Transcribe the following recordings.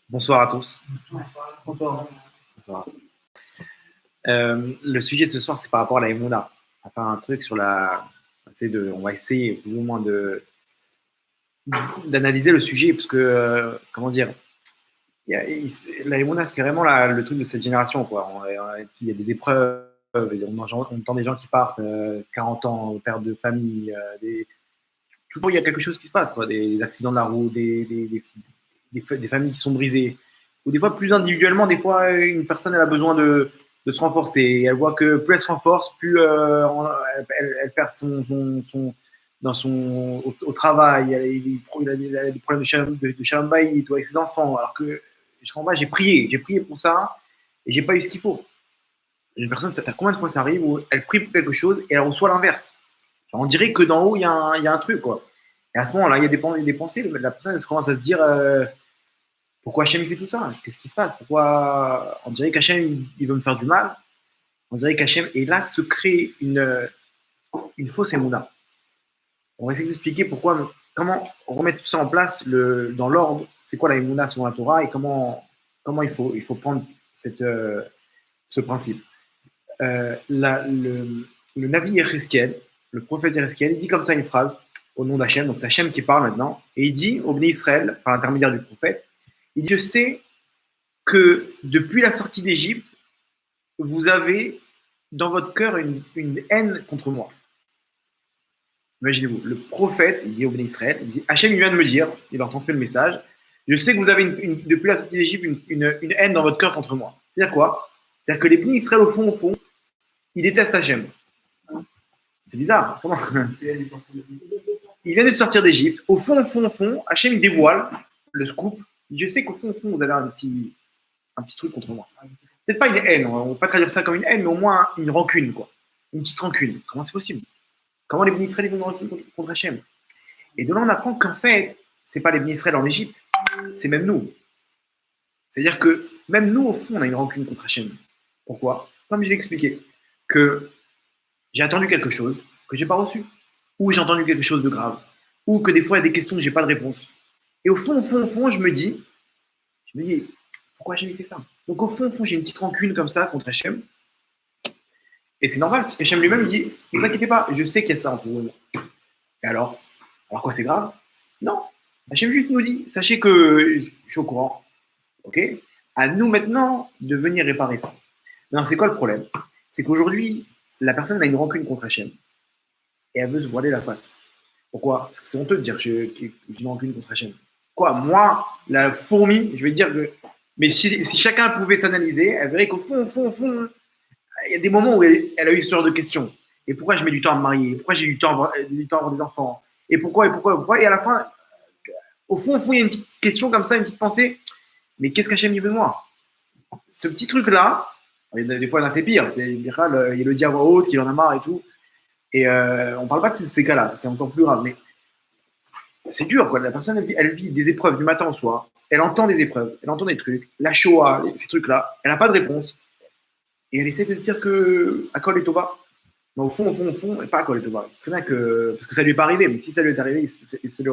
Bonsoir à tous. Bonsoir. Bonsoir. Le sujet de ce soir, c'est par rapport à la Emouna. On va faire un truc sur la. On va essayer plus ou moins d'analyser le sujet, parce que, comment dire, la Emouna, c'est vraiment le truc de cette génération, quoi. Il y a des épreuves, on entend des gens qui partent 40 ans, père de famille, toujours il y a quelque chose qui se passe, quoi. Des accidents de la route, des familles qui sont brisées. Ou des fois, plus individuellement, des fois, une personne elle a besoin de se renforcer. Et elle voit que plus elle se renforce, plus elle perd au travail. Il a des problèmes de chambaït avec ses enfants. Alors que je comprends pas, j'ai prié pour ça et j'ai pas eu ce qu'il faut. Une personne, ça combien de fois ça arrive où elle prie pour quelque chose et elle reçoit l'inverse. On dirait que d'en haut, il y a un truc, quoi. Et à ce moment-là, il y a des pensées. La personne elle commence à se dire pourquoi Hachem il fait tout ça? Qu'est-ce qui se passe? Pourquoi on dirait qu'Hachem il veut me faire du mal? On dirait qu'Hachem, et là se crée une fausse émouna. On va essayer d'expliquer comment remettre tout ça en place dans l'ordre. C'est quoi la émouna selon la Torah et comment il faut prendre ce principe. Le Navi Eresquiel, le prophète Eresquiel, il dit comme ça une phrase au nom d'Hachem, donc c'est Hachem qui parle maintenant, et il dit au Bnei Israël, par l'intermédiaire du prophète, il dit, je sais que depuis la sortie d'Égypte, vous avez dans votre cœur une haine contre moi. Imaginez-vous, le prophète, il dit au Bnei Israël, il dit, Hachem il vient de me dire, il leur transmet le message, je sais que vous avez depuis la sortie d'Égypte une haine dans votre cœur contre moi. C'est-à-dire quoi? C'est-à-dire que les Bnei Israël, au fond, ils détestent Hachem. C'est bizarre. Comment? Il vient de sortir d'Égypte. Au fond, Hachem dévoile le scoop. Je sais qu'au fond, vous avez un petit truc contre moi. Peut-être pas une haine, on ne va pas traduire ça comme une haine, mais au moins une rancune, quoi. Une petite rancune. Comment c'est possible? Comment les Bnei Israël ont une rancune contre Hachem? Et de là, on apprend qu'en fait, ce n'est pas les Bnei Israël en Égypte, c'est même nous. C'est-à-dire que même nous, au fond, on a une rancune contre Hachem. Pourquoi? Comme je l'ai expliqué, que j'ai attendu quelque chose que je n'ai pas reçu, ou j'ai entendu quelque chose de grave, ou que des fois, il y a des questions que je n'ai pas de réponse. Et au fond, je me dis, pourquoi Hachem fait ça? Donc au fond, j'ai une petite rancune comme ça contre Hachem. Et c'est normal, parce qu'Hachem lui-même, il dit, ne vous inquiétez pas, je sais qu'il y a ça entre vous et moi. Et alors quoi, c'est grave? Non. Hachem juste nous dit, sachez que je suis au courant. Ok? À nous maintenant de venir réparer ça. Non, c'est quoi le problème? C'est qu'aujourd'hui, la personne a une rancune contre Hachem. Et elle veut se voiler la face. Pourquoi? Parce que c'est honteux de dire que j'ai une rancune contre Hachem. Quoi? Moi, la fourmi, je vais dire que. Mais si chacun pouvait s'analyser, elle verrait qu'au fond, il y a des moments où elle a eu ce genre de questions. Et pourquoi je mets du temps à me marier? Pourquoi j'ai du temps à avoir des enfants? Et pourquoi? Et à la fin, au fond, il y a une petite question comme ça, une petite pensée. Mais qu'est-ce qu'Hachem veut de moi? Ce petit truc-là, des fois, c'est pire. Il y a le diable à voix haute qui en a marre et tout. Et on ne parle pas de ces cas-là, c'est encore plus grave. Mais c'est dur, quoi. La personne, elle vit des épreuves du matin au soir. Elle entend des épreuves, elle entend des trucs, la Shoah, ces trucs-là. Elle n'a pas de réponse. Et elle essaie de se dire que Akol est Tova. Mais au fond, pas Akol est Tova. C'est très bien parce que ça lui est pas arrivé. Mais si ça lui est arrivé, il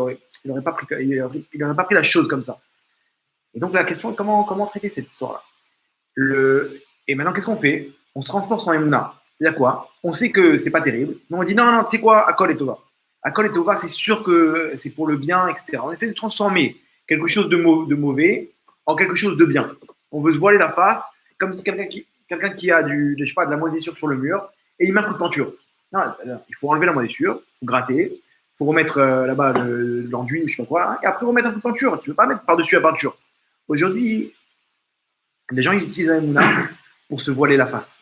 n'aurait pas pris la chose comme ça. Et donc la question est comment traiter cette histoire-là. Et maintenant, qu'est-ce qu'on fait? On se renforce en Emouna. C'est-à-dire quoi? On sait que c'est pas terrible. Mais on dit non, tu sais quoi? Akol et Tova. Akol et Tova, c'est sûr que c'est pour le bien, etc. On essaie de transformer quelque chose de mauvais en quelque chose de bien. On veut se voiler la face, comme si quelqu'un qui a de la moisissure sur le mur et il met un coup de peinture. Non, il faut enlever la moisissure, il faut gratter, il faut remettre là-bas de l'enduit ou je sais pas quoi, et après remettre un coup de peinture. Tu ne veux pas mettre par-dessus la peinture. Aujourd'hui, les gens ils utilisent la Emouna pour se voiler la face.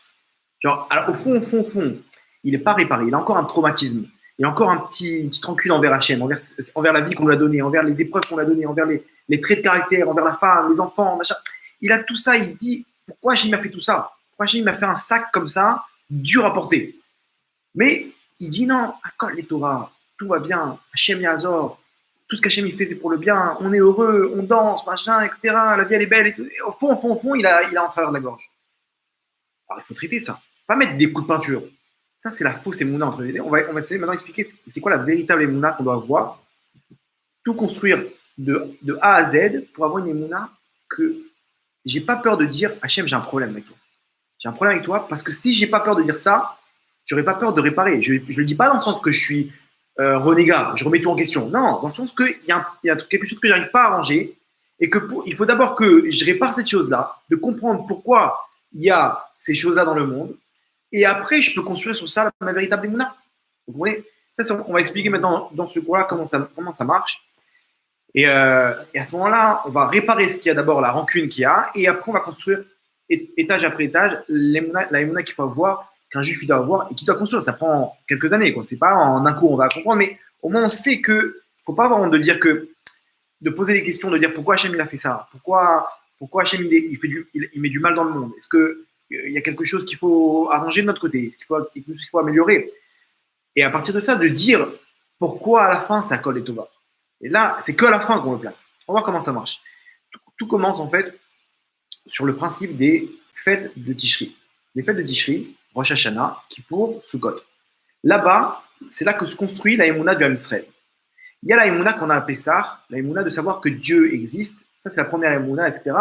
Genre, alors, au fond, il n'est pas réparé, il a encore un traumatisme. Il y a encore une petite rancune envers Hachem, envers la vie qu'on lui a donnée, envers les épreuves qu'on lui a données, envers les traits de caractère, envers la femme, les enfants, machin. Il a tout ça, il se dit, pourquoi Hachem m'a fait tout ça? Pourquoi Hachem m'a fait un sac comme ça, dur à porter? Mais il dit non, Akol les Torah, tout va bien, Hachem Yazor, tout ce qu'Hachem il fait c'est pour le bien, on est heureux, on danse, machin, etc. La vie elle est belle et tout. Et au fond, il a en travers de la gorge. Alors il faut traiter ça, pas mettre des coups de peinture. Ça, c'est la fausse émouna entre les deux. On va essayer maintenant d'expliquer c'est quoi la véritable émouna qu'on doit avoir. Tout construire de A à Z pour avoir une émouna que j'ai pas peur de dire Hachem, j'ai un problème avec toi. J'ai un problème avec toi parce que si j'ai pas peur de dire ça, j'aurais pas peur de réparer. Je le dis pas dans le sens que je suis renégat, je remets tout en question. Non, dans le sens qu'il y a quelque chose que j'arrive pas à arranger et que il faut d'abord que je répare cette chose-là, de comprendre pourquoi il y a ces choses-là dans le monde et après je peux construire sur ça ma véritable émouna. Vous comprenez? Ça, on va expliquer maintenant dans ce cours-là comment ça marche. Et à ce moment-là, on va réparer ce qu'il y a d'abord, la rancune qu'il y a, et après on va construire étage après étage la émouna qu'il faut avoir, qu'un juif doit avoir et qu'il doit construire. Ça prend quelques années, quoi. C'est pas en un cours on va comprendre, mais au moins on sait que faut pas avoir honte de dire que de poser des questions, de dire pourquoi Hachem il a fait ça, pourquoi Hachem il met du mal dans le monde. Est-ce que il y a quelque chose qu'il faut arranger de notre côté, est-ce qu'il faut améliorer. Et à partir de ça, de dire pourquoi à la fin ça colle et tout va. Et là, c'est que à la fin qu'on le place. On va voir comment ça marche. Tout commence en fait sur le principe des fêtes de Tishri. Les fêtes de Tishri, Rosh Hashanah, Kippour, Sukkot. Là-bas, c'est là que se construit la Emouna du Ham Israël. Il y a la Emouna qu'on a à Pessah, la Emouna de savoir que Dieu existe. Ça, c'est la première Emouna, etc.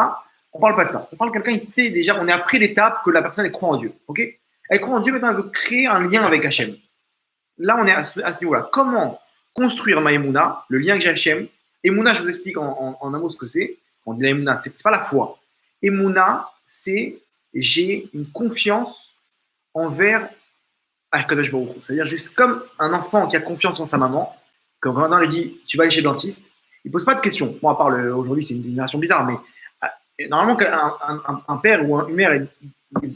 On ne parle pas de ça. On parle de quelqu'un, il sait déjà, on est après l'étape que la personne elle croit en Dieu. Okay, elle croit en Dieu, maintenant elle veut créer un lien avec Hachem. Là, on est à ce niveau-là. Comment construire ma Emouna, le lien que j'ai avec Hachem? Emouna, je vous explique en un mot ce que c'est. On dit la Emouna, c'est pas la foi. Emouna, c'est j'ai une confiance envers Akadosh Baruch Hu. C'est-à-dire juste comme un enfant qui a confiance en sa maman, quand maman lui dit tu vas aller chez le dentiste, il ne pose pas de questions. Bon, à part aujourd'hui, c'est une génération bizarre, mais normalement, un père ou une mère,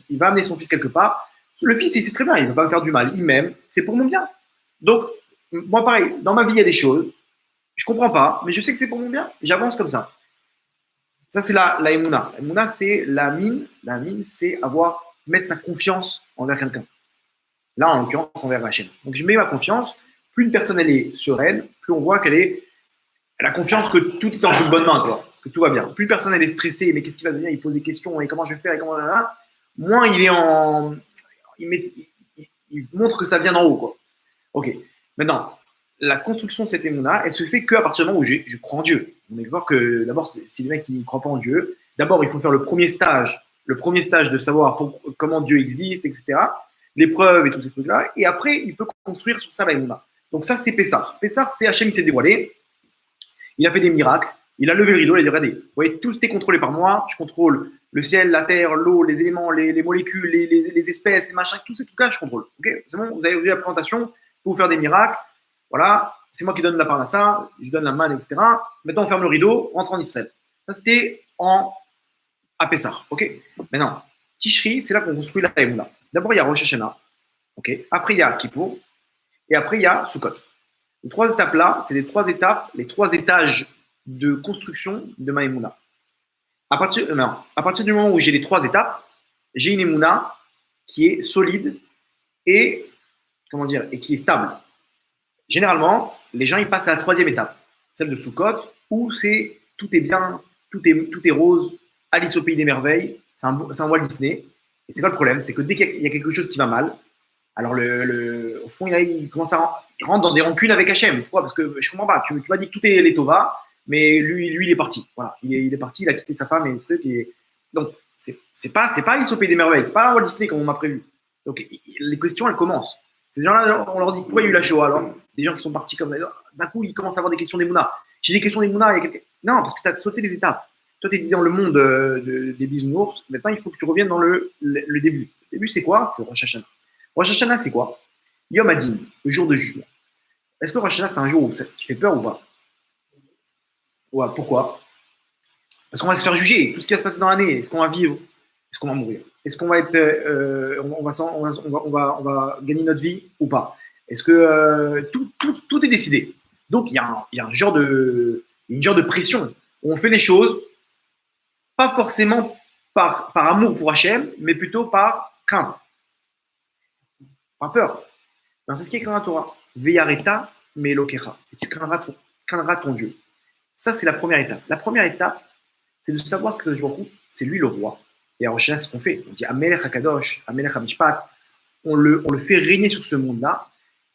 il va amener son fils quelque part. Le fils, il sait très bien, il ne veut pas me faire du mal, il m'aime, c'est pour mon bien. Donc, moi, pareil, dans ma vie, il y a des choses, je ne comprends pas, mais je sais que c'est pour mon bien, j'avance comme ça. Ça, c'est la Emouna. La Emouna, c'est la mine. La mine, c'est mettre sa confiance envers quelqu'un. Là, en l'occurrence, envers Hachem. Donc, je mets ma confiance. Plus une personne, elle est sereine, plus on voit elle a confiance que tout est en bonne main, quoi, que tout va bien. Plus une personne, elle est stressée, mais qu'est-ce qui va devenir? Il pose des questions, et comment je vais faire, et comment moins il est il montre que ça vient d'en haut, quoi. Ok. Maintenant, la construction de cette émouna, elle se fait qu'à partir du moment où je crois en Dieu. On est d'accord que d'abord, si le mec ne croit pas en Dieu, d'abord, il faut faire le premier stage de savoir comment Dieu existe, etc. L'épreuve et tous ces trucs-là. Et après, il peut construire sur ça la émouna. Donc ça, c'est Pessah. Pessah, c'est Hachem, il s'est dévoilé. Il a fait des miracles. Il a levé le rideau. Il a dit, regardez, vous voyez, tout est contrôlé par moi. Je contrôle le ciel, la terre, l'eau, les éléments, les molécules, les espèces, les machins, tous ces trucs-là, je contrôle. Okay, c'est bon, vous avez vu la présentation, pour vous faire des miracles. Voilà, c'est moi qui donne la parnassa, je donne la manne, etc. Maintenant, on ferme le rideau, on rentre en Israël. Ça, c'était à Pessah. Ok. Maintenant, Tishri, c'est là qu'on construit la Emouna. D'abord, il y a Rosh Hashanah. Ok. Après, il y a Kippour. Et après, il y a Sukkot. Les trois étapes-là, c'est les trois étapes, les trois étages de construction de ma Emouna. À partir du moment où j'ai les trois étapes, j'ai une Emouna qui est solide et, et qui est stable. Généralement, les gens ils passent à la troisième étape, celle de Sukkot, où tout est bien, tout est rose, Alice au pays des merveilles, c'est un Walt Disney. Et c'est quoi le problème? C'est que dès qu'il y a quelque chose qui va mal, alors au fond, il rentre dans des rancunes avec Hachem. Pourquoi? Parce que je comprends pas. Tu m'as dit que tout est les Tova, mais lui, il est parti. Voilà, il est parti, il a quitté sa femme et des trucs. Donc, c'est pas Alice au pays des merveilles, c'est pas un Walt Disney comme on m'a prévu. Donc, les questions, elles commencent. Ces gens-là, on leur dit pourquoi il y a eu la Shoah alors? Des gens qui sont partis comme ça. D'un coup, ils commencent à avoir des questions d'Emouna. J'ai des questions d'Emouna. Non, parce que tu as sauté les étapes. Toi, tu es dans le monde des bisounours. Maintenant, il faut que tu reviennes dans le début. Le début, c'est quoi? C'est Rosh Hashanah. Rosh Hashanah, c'est quoi? Yom Adin, le jour de jugement. Est-ce que Rosh Hashanah, c'est un jour qui fait peur ou pas? Ouais, pourquoi? Parce qu'on va se faire juger. Tout ce qui va se passer dans l'année, est-ce qu'on va vivre? Est-ce qu'on va mourir? Est-ce qu'on va être, on va gagner notre vie ou pas? Est-ce que tout est décidé? Donc il y a une genre de pression où on fait les choses pas forcément par amour pour Hachem, mais plutôt par crainte, par peur. C'est ce qui est écrit dans la Torah. Veyareta melokecha. Et tu craindras ton Dieu. Ça, c'est la première étape. La première étape, c'est de savoir que c'est lui le roi. Et à Rosh Hashanah, ce qu'on fait, on dit Amelech HaKadosh, Amelech HaMishpat, on le fait régner sur ce monde-là,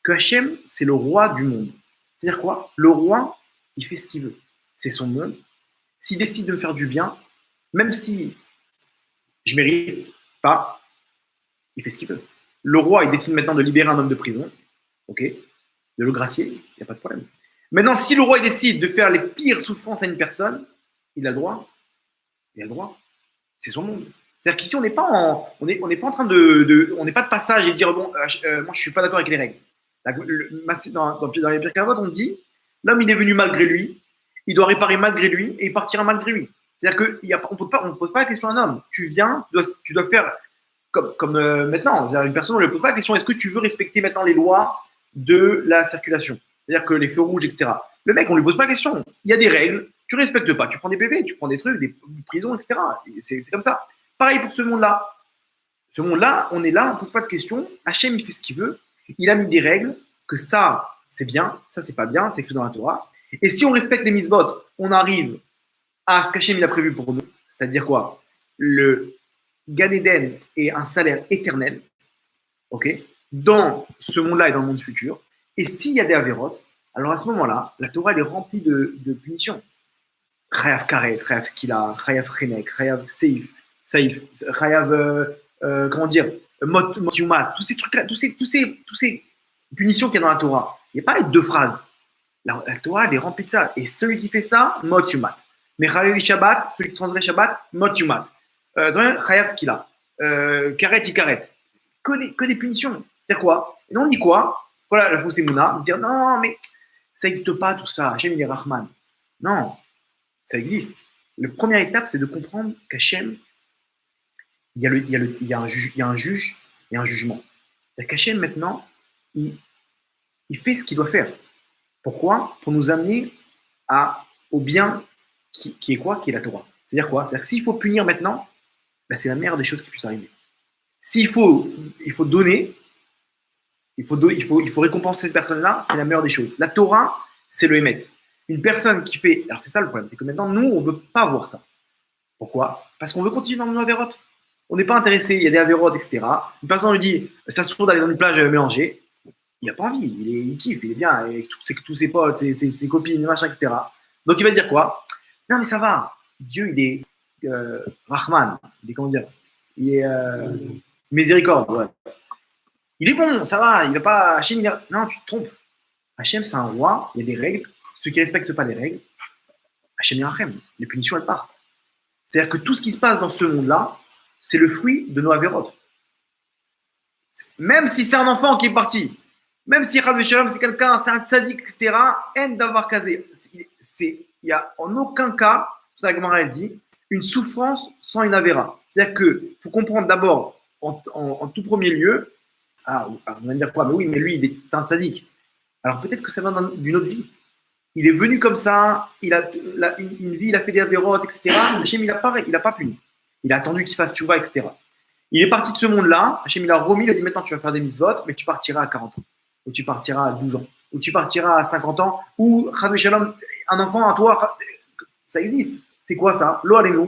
que Hachem, c'est le roi du monde. C'est-à-dire quoi? Le roi, il fait ce qu'il veut. c'est son monde. S'il décide de me faire du bien, même si je mérite pas, il fait ce qu'il veut. Le roi, il décide maintenant de libérer un homme de prison, ok, de le gracier, il n'y a pas de problème. Maintenant, si le roi il décide de faire les pires souffrances à une personne, il a le droit. Il a le droit. C'est son monde. C'est-à-dire qu'ici, on n'est pas pas en train on n'est pas de passage et de dire bon, moi je suis pas d'accord avec les règles. Dans les Pirkei Avot, on dit l'homme il est venu malgré lui, il doit réparer malgré lui et il partira malgré lui. C'est-à-dire qu'on ne pose pas la question à un homme. Tu viens, tu dois faire comme maintenant. Une personne, on ne lui pose pas la question est-ce que tu veux respecter maintenant les lois de la circulation? C'est-à-dire que les feux rouges, etc. Le mec, on ne lui pose pas la question. Il y a des règles, tu ne respectes pas. Tu prends des PV, tu prends des trucs, des prisons, etc. C'est comme ça. Pareil pour ce monde-là. Ce monde-là, on est là, on ne pose pas de questions. Hachem, il fait ce qu'il veut. Il a mis des règles que ça, c'est bien, ça, c'est pas bien, c'est écrit dans la Torah. Et si on respecte les mitzvot, on arrive à ce qu'Hachem il a prévu pour nous. C'est-à-dire quoi? Le Gan Eden est un salaire éternel, ok, dans ce monde-là et dans le monde futur. Et s'il y a des avérotes, alors à ce moment-là, la Torah elle est remplie de punitions. Chayav Karet, Chayav Skila, Chayav Chenek, Chayav Seif, Chayav, comment dire, Mot Yumat, tous ces trucs-là, tous ces punitions qu'il y a dans la Torah. Il n'y a pas deux phrases. La Torah elle est remplie de ça. Et celui qui fait ça, Mot Yumat. Mais Chayav Shabbat, celui qui transgresse Shabbat, Mot Yumat. Chayav Skila, Karet Ikaret. Que des punitions. C'est quoi? Et nous on dit quoi? Voilà la fausse émouna, dire non, mais ça n'existe pas tout ça. Hachem, il est Rahman. Non, ça existe. La première étape, c'est de comprendre qu'Hachem, il y a un juge et un jugement. C'est-à-dire qu'Hachem, maintenant, il fait ce qu'il doit faire. Pourquoi? Pour nous amener au bien qui est quoi? Qui est la Torah. C'est-à-dire quoi? C'est-à-dire que s'il faut punir maintenant, ben, c'est la meilleure des choses qui puisse arriver. S'il faut donner, il faut récompenser cette personne-là, c'est la meilleure des choses. La Torah, c'est le Hémet. Une personne qui fait. Alors, c'est ça le problème, c'est que maintenant, nous, on ne veut pas voir ça. Pourquoi? Parce qu'on veut continuer dans nos avérotes. On n'est pas intéressé, il y a des avérotes, etc. Une personne lui dit ça se trouve d'aller dans une plage mélangée. Il n'a pas envie, il kiffe, il est bien, avec tous ses potes, ses copines, machin, etc. Donc, il va dire quoi? Non, mais ça va. Dieu, il est Rahman. Il est, comment dire? Il est miséricorde, ouais. Il est bon, ça va, il va pas. Hachem, non, tu te trompes. Hachem, c'est un roi, il y a des règles. Ceux qui ne respectent pas les règles, Hachem Yerachem, les punitions, elles partent. C'est-à-dire que tout ce qui se passe dans ce monde-là, c'est le fruit de nos avérotes. Même si c'est un enfant qui est parti, même si Chad Veshalom, c'est quelqu'un, c'est un tzaddik, etc., en d'avoir casé. Il n'y a en aucun cas, ça que Gemara dit, une souffrance sans une avéra. C'est-à-dire qu'il faut comprendre d'abord, en tout premier lieu, on va dire quoi? Mais oui, mais lui, il est un tzaddik. Alors peut-être que ça vient d'une autre vie. Il est venu comme ça, il a une vie, il a fait des avérotes, etc. Hachem, il n'a pas puni. Il a attendu qu'il fasse tchouva, etc. Il est parti de ce monde-là. Hachem, il a remis, il a dit maintenant tu vas faire des mitzvot, mais tu partiras à 40 ans, ou tu partiras à 12 ans, ou tu partiras à 50 ans, ou Shalom, un enfant à toi, ça existe. C'est quoi ça? Lo alenu,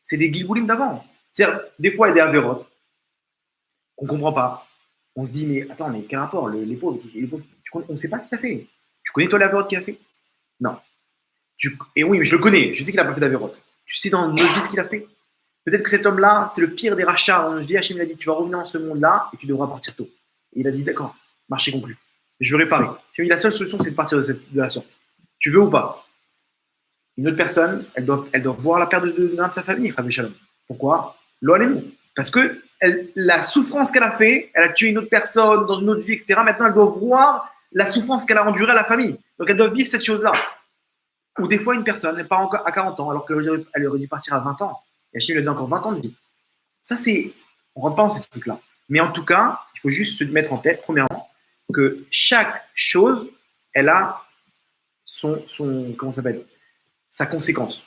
c'est des gilboulim d'avant. C'est-à-dire, des fois, il y a des avérotes qu'on ne comprend pas. On se dit, mais attends, mais quel rapport? Les pauvres, on ne sait pas ce qu'il a fait. Tu connais toi l'avérote qu'il a fait? Non. Et oui, mais je le connais. Je sais qu'il n'a pas fait d'avérote. Tu sais dans notre vie ce qu'il a fait? Peut-être que cet homme-là, c'était le pire des rachats. Dans notre vie, Hachem, il a dit, tu vas revenir dans ce monde-là et tu devras partir tôt. Et il a dit, d'accord, marché conclu. Je veux réparer. La seule solution, c'est de partir de la sorte. Tu veux ou pas? Une autre personne, elle doit voir la perte d'un de sa famille, Rabbi Shalom. Pourquoi? L'olem. Parce que la souffrance qu'elle a fait, elle a tué une autre personne dans une autre vie, etc. Maintenant, elle doit voir la souffrance qu'elle a endurée à la famille. Donc, elle doit vivre cette chose-là. Ou des fois, une personne, elle part encore à 40 ans, alors qu'elle aurait dû partir à 20 ans. Et Hachem lui a donné encore 20 ans de vie. Ça, on ne rentre pas dans ces trucs-là. Mais en tout cas, il faut juste se mettre en tête, premièrement, que chaque chose, elle a comment ça s'appelle, sa conséquence.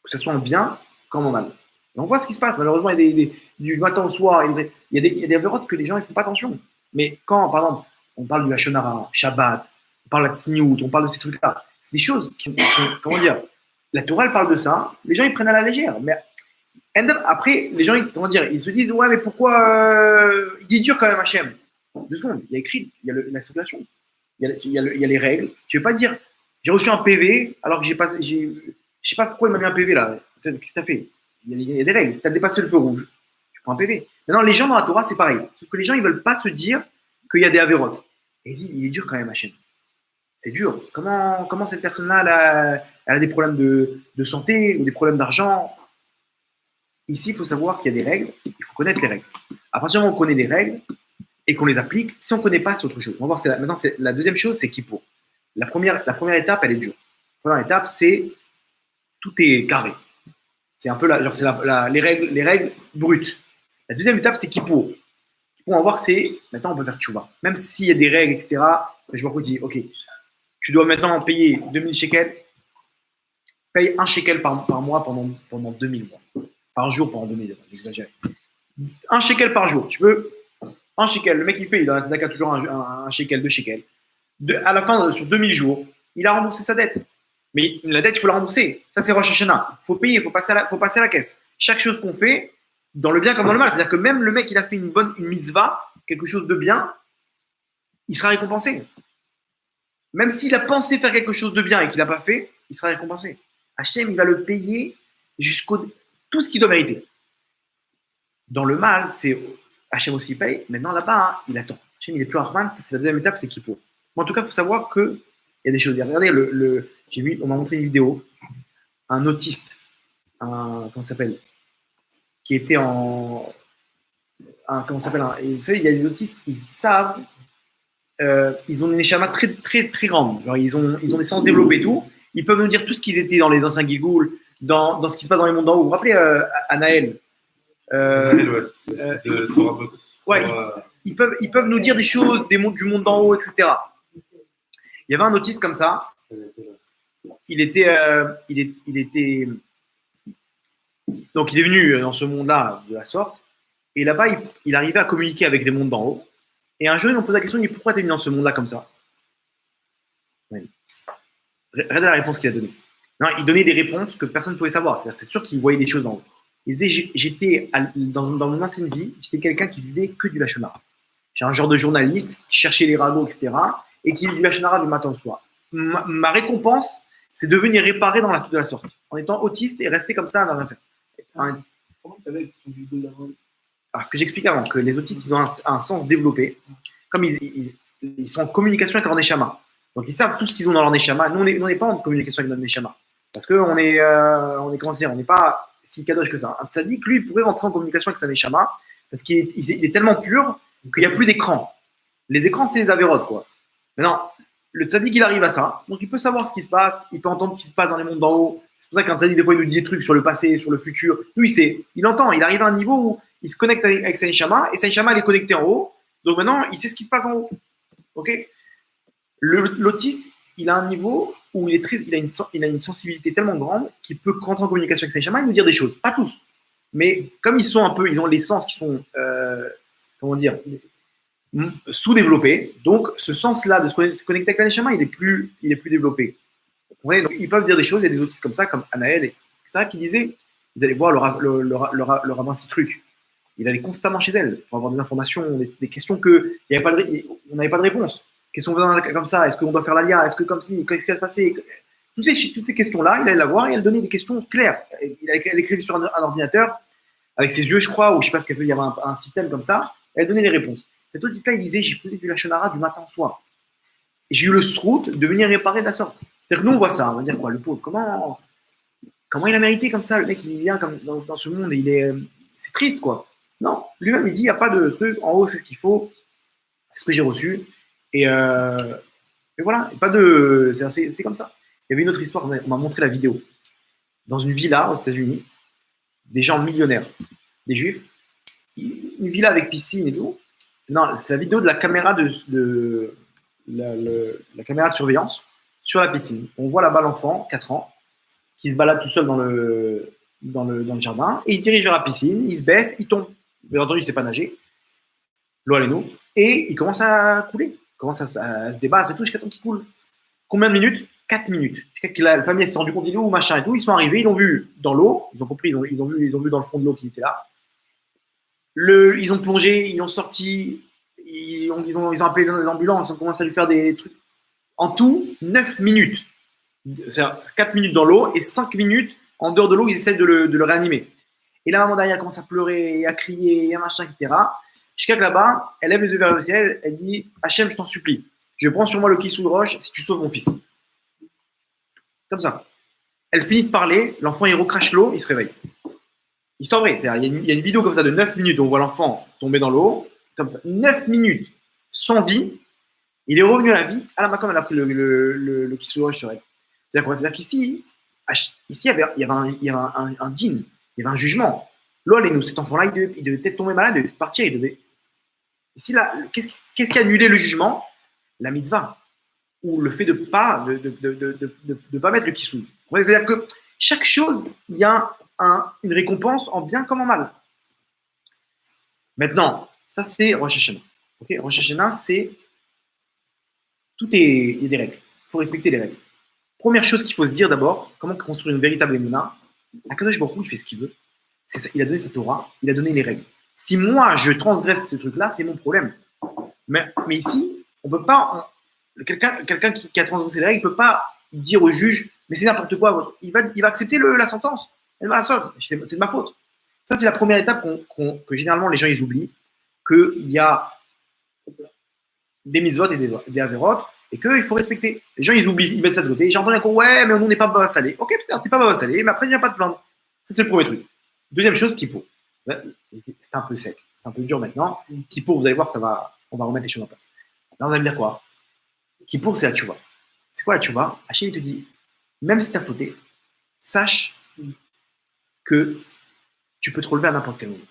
Que ce soit en bien comme en mal. Et on voit ce qui se passe. Malheureusement, il y a du matin au soir, il y a des avérotes que les gens ne font pas attention. Mais quand, par exemple, on parle du Hachonara, Shabbat, on parle de la Tzniout, on parle de ces trucs-là, c'est des choses qui sont, comment dire, la Torah, elle parle de ça, les gens, ils prennent à la légère. Mais après, les gens, ils se disent, ouais, mais pourquoi il est dur quand même, Hachem. 2 secondes, il y a écrit, il y a la circulation, il y a les règles. Tu ne veux pas dire, J'ai reçu un PV alors que je sais pas pourquoi il m'a mis un PV là. Qu'est-ce que tu as fait? Il y a des règles. Tu as dépassé le feu rouge. Tu prends un PV. Maintenant, les gens dans la Torah, c'est pareil. Sauf que les gens, ils veulent pas se dire qu'il y a des avérotes. Et il est dur quand même, Hachem. C'est dur. Comment cette personne-là, elle a des problèmes de santé ou des problèmes d'argent? Ici, il faut savoir qu'il y a des règles. Il faut connaître les règles. À partir du moment où on connaît les règles et qu'on les applique, si on ne connaît pas, c'est autre chose. On va voir, maintenant, la deuxième chose, c'est Kippour. La première étape, elle est dure. La première étape, c'est tout est carré. C'est un peu les règles brutes. La deuxième étape, c'est Kippour. Kippour, on va voir, c'est maintenant, on peut faire tchouva. Même s'il y a des règles, etc., je me dis, OK, tu dois maintenant payer 2000 shekels, paye 1 shekel par mois pendant 2000 mois. Par jour pendant 2000, j'exagère. 1 shekel par jour. Tu peux 1 shekel. Le mec, il fait, il a toujours un shekel, 2 shekels. À la fin, sur 2000 jours, il a remboursé sa dette. Mais la dette, il faut la rembourser. Ça, c'est Rosh Hashanah. Il faut payer, il faut passer à la caisse. Chaque chose qu'on fait, dans le bien comme dans le mal. C'est-à-dire que même le mec, il a fait une mitzvah, quelque chose de bien, il sera récompensé. Même s'il a pensé faire quelque chose de bien et qu'il n'a pas fait, il sera récompensé. Hachem, il va le payer jusqu'au tout ce qu'il doit mériter. Dans le mal, c'est Hachem aussi paye. Maintenant, là-bas, il attend. Hachem, il est plus Rahman. Ça, c'est la deuxième étape, c'est Kippour. En tout cas, il faut savoir qu'il y a des choses. Regardez, on m'a montré une vidéo. Un autiste, comment ça s'appelle, qui était comment ça s'appelle, vous savez, il y a des autistes, ils savent, ils ont une échama très, très, très grande. Genre, ils ont des sens développés et tout. Ils peuvent nous dire tout ce qu'ils étaient dans les anciens Gigoules, dans ce qui se passe dans les mondes d'en haut. Vous vous rappelez Anaël ouais, ils peuvent nous dire des choses du monde d'en haut, etc. Il y avait un autiste comme ça. Il était donc il est venu dans ce monde-là de la sorte. Et là-bas, il arrivait à communiquer avec les mondes d'en haut. Et un jour, ils m'ont posé la question, pourquoi tu es venu dans ce monde-là comme ça? Regardez la réponse qu'il a donnée. Non, il donnait des réponses que personne ne pouvait savoir. C'est sûr qu'il voyait des choses en haut. Il disait, j'étais dans mon ancienne vie, j'étais quelqu'un qui faisait que du lachonara. J'ai un genre de journaliste qui cherchait les ragots, etc. et qui faisait du lachonara du matin au soir. Ma récompense, c'est de venir réparer de la sorte, en étant autiste et rester comme ça à rien faire. Comment ça va être son vidéo d'avant? Alors, ce que j'expliquais avant, que les autistes, ils ont un sens développé, comme ils sont en communication avec leur neshama. Donc, ils savent tout ce qu'ils ont dans leur neshama. Nous, on n'est pas en communication avec notre neshama. Parce qu'on est, comment dire, on n'est pas si kadosh que ça. Un tzaddik, lui, il pourrait rentrer en communication avec sa neshama, parce qu'il est tellement pur qu'il n'y a plus d'écran. Les écrans, c'est les avérotes, quoi. Maintenant, le tzaddik, il arrive à ça, donc il peut savoir ce qui se passe, il peut entendre ce qui se passe dans les mondes d'en haut. C'est pour ça qu'un tzaddik, des fois, il nous dit des trucs sur le passé, sur le futur. Lui, il entend, il arrive à un niveau où il se connecte avec sa neshama, et sa neshama, elle est connectée en haut. Donc maintenant, il sait ce qui se passe en haut. Ok? L'autiste, il a un niveau où il a une sensibilité tellement grande qu'il peut rentrer en communication avec sa neshama et nous dire des choses. Pas tous. Mais comme ils ont les sens qui sont, comment dire, sous-développés, donc ce sens-là de se connecter avec la neshama, il est plus développé. Donc, ils peuvent dire des choses, il y a des autistes comme ça, comme Anaël, etc., qui disaient, ils allaient voir le rabbin Citruc. Il allait constamment chez elle pour avoir des informations, des questions on n'avait pas de réponse. Questions comme ça, est-ce qu'on doit faire l'alia, est-ce que comme si, qu'est-ce qui va se passer? Toutes ces questions-là, il allait la voir et elle donnait des questions claires. Elle écrivait sur un ordinateur, avec ses yeux, je crois, ou je ne sais pas ce qu'elle fait, il y avait un système comme ça, elle donnait les réponses. Cet autiste-là, il disait, j'ai fait du lachonara du matin au soir. Et j'ai eu le srout de venir réparer de la sorte. C'est-à-dire que nous, on voit ça, on va dire quoi, le pauvre, comment il a mérité comme ça, le mec, il vient comme dans ce monde, c'est triste, quoi. Non, lui-même, il dit, il n'y a pas de truc, en haut, c'est ce qu'il faut, c'est ce que j'ai reçu, et voilà, c'est comme ça. Il y avait une autre histoire, on m'a montré la vidéo. Dans une villa aux États-Unis, des gens millionnaires, des juifs, une villa avec piscine et tout. Non, c'est la vidéo de la caméra la caméra de surveillance sur la piscine. On voit là-bas l'enfant, 4 ans, qui se balade tout seul dans le jardin, et il se dirige vers la piscine, il se baisse, il tombe. Bien entendu, il ne sait pas nager, l'eau allait nous, et il commence à couler, il commence à se débattre et tout, jusqu'à temps qu'il coule. Combien de minutes? 4 minutes. Jusqu'à que la famille s'est rendu compte, il est où, machin et tout, ils sont arrivés, ils l'ont vu dans l'eau, ils ont compris, ils ont vu dans le fond de l'eau qu'il était là. Ils ont plongé, ils ont sorti, ils ont appelé l'ambulance, ils ont commencé à lui faire des trucs. En tout, 9 minutes. C'est-à-dire 4 minutes dans l'eau et 5 minutes en dehors de l'eau, ils essaient de le réanimer. Et la maman derrière commence à pleurer, à crier, à machin, etc. Jusqu'à que là-bas, elle lève les yeux vers le ciel, elle dit Hachem, je t'en supplie, je prends sur moi le kissou de roche si tu sauves mon fils. Comme ça. Elle finit de parler, l'enfant il recrache l'eau, il se réveille. Histoire vraie, il y a une vidéo comme ça de 9 minutes où on voit l'enfant tomber dans l'eau, comme ça, 9 minutes sans vie, il est revenu à la vie, à la Macom, elle a pris le kissou de roche sur elle. C'est-à-dire quoi? C'est-à-dire qu'ici, il y avait un din, il y avait un jugement. Là, cet enfant-là, il devait peut-être tomber malade, il devait partir, il devait. Ici, là, qu'est-ce qui a annulé le jugement? La mitzvah. Ou le fait de pas mettre le kissou. C'est-à-dire que chaque chose, il y a une récompense en bien comme en mal. Maintenant, ça c'est Rosh Hashanah. Okay, Rosh Hashanah, c'est il y a des règles. Il faut respecter les règles. Première chose qu'il faut se dire d'abord, comment construire une véritable émouna. Akadosh Baruch Hu, il fait ce qu'il veut. C'est ça, il a donné sa Torah, il a donné les règles. Si moi je transgresse ce truc-là, c'est mon problème. Mais ici, on peut pas. Quelqu'un qui a transgressé les règles ne peut pas dire au juge, mais c'est n'importe quoi. Il va accepter la sentence. C'est de ma faute. Ça, c'est la première étape que généralement les gens ils oublient, qu'il y a des mitzvot et des avérotes, et qu'il faut respecter. Les gens ils oublient, ils mettent ça de côté. J'ai entendu encore, ouais, mais on n'est pas baba salé. Ok, peut-être t'es pas baba salé, mais après il n'y a pas de plaindre. Ça, c'est le premier truc. Deuxième chose, Kippour. C'est un peu sec, c'est un peu dur maintenant. Kippour, vous allez voir, on va remettre les choses en place. Là, on va me dire quoi? Kippour, c'est la tchouva. C'est quoi la tchouva? Hachem te dit, même si tu as fauté, sache que tu peux te relever à n'importe quel moment.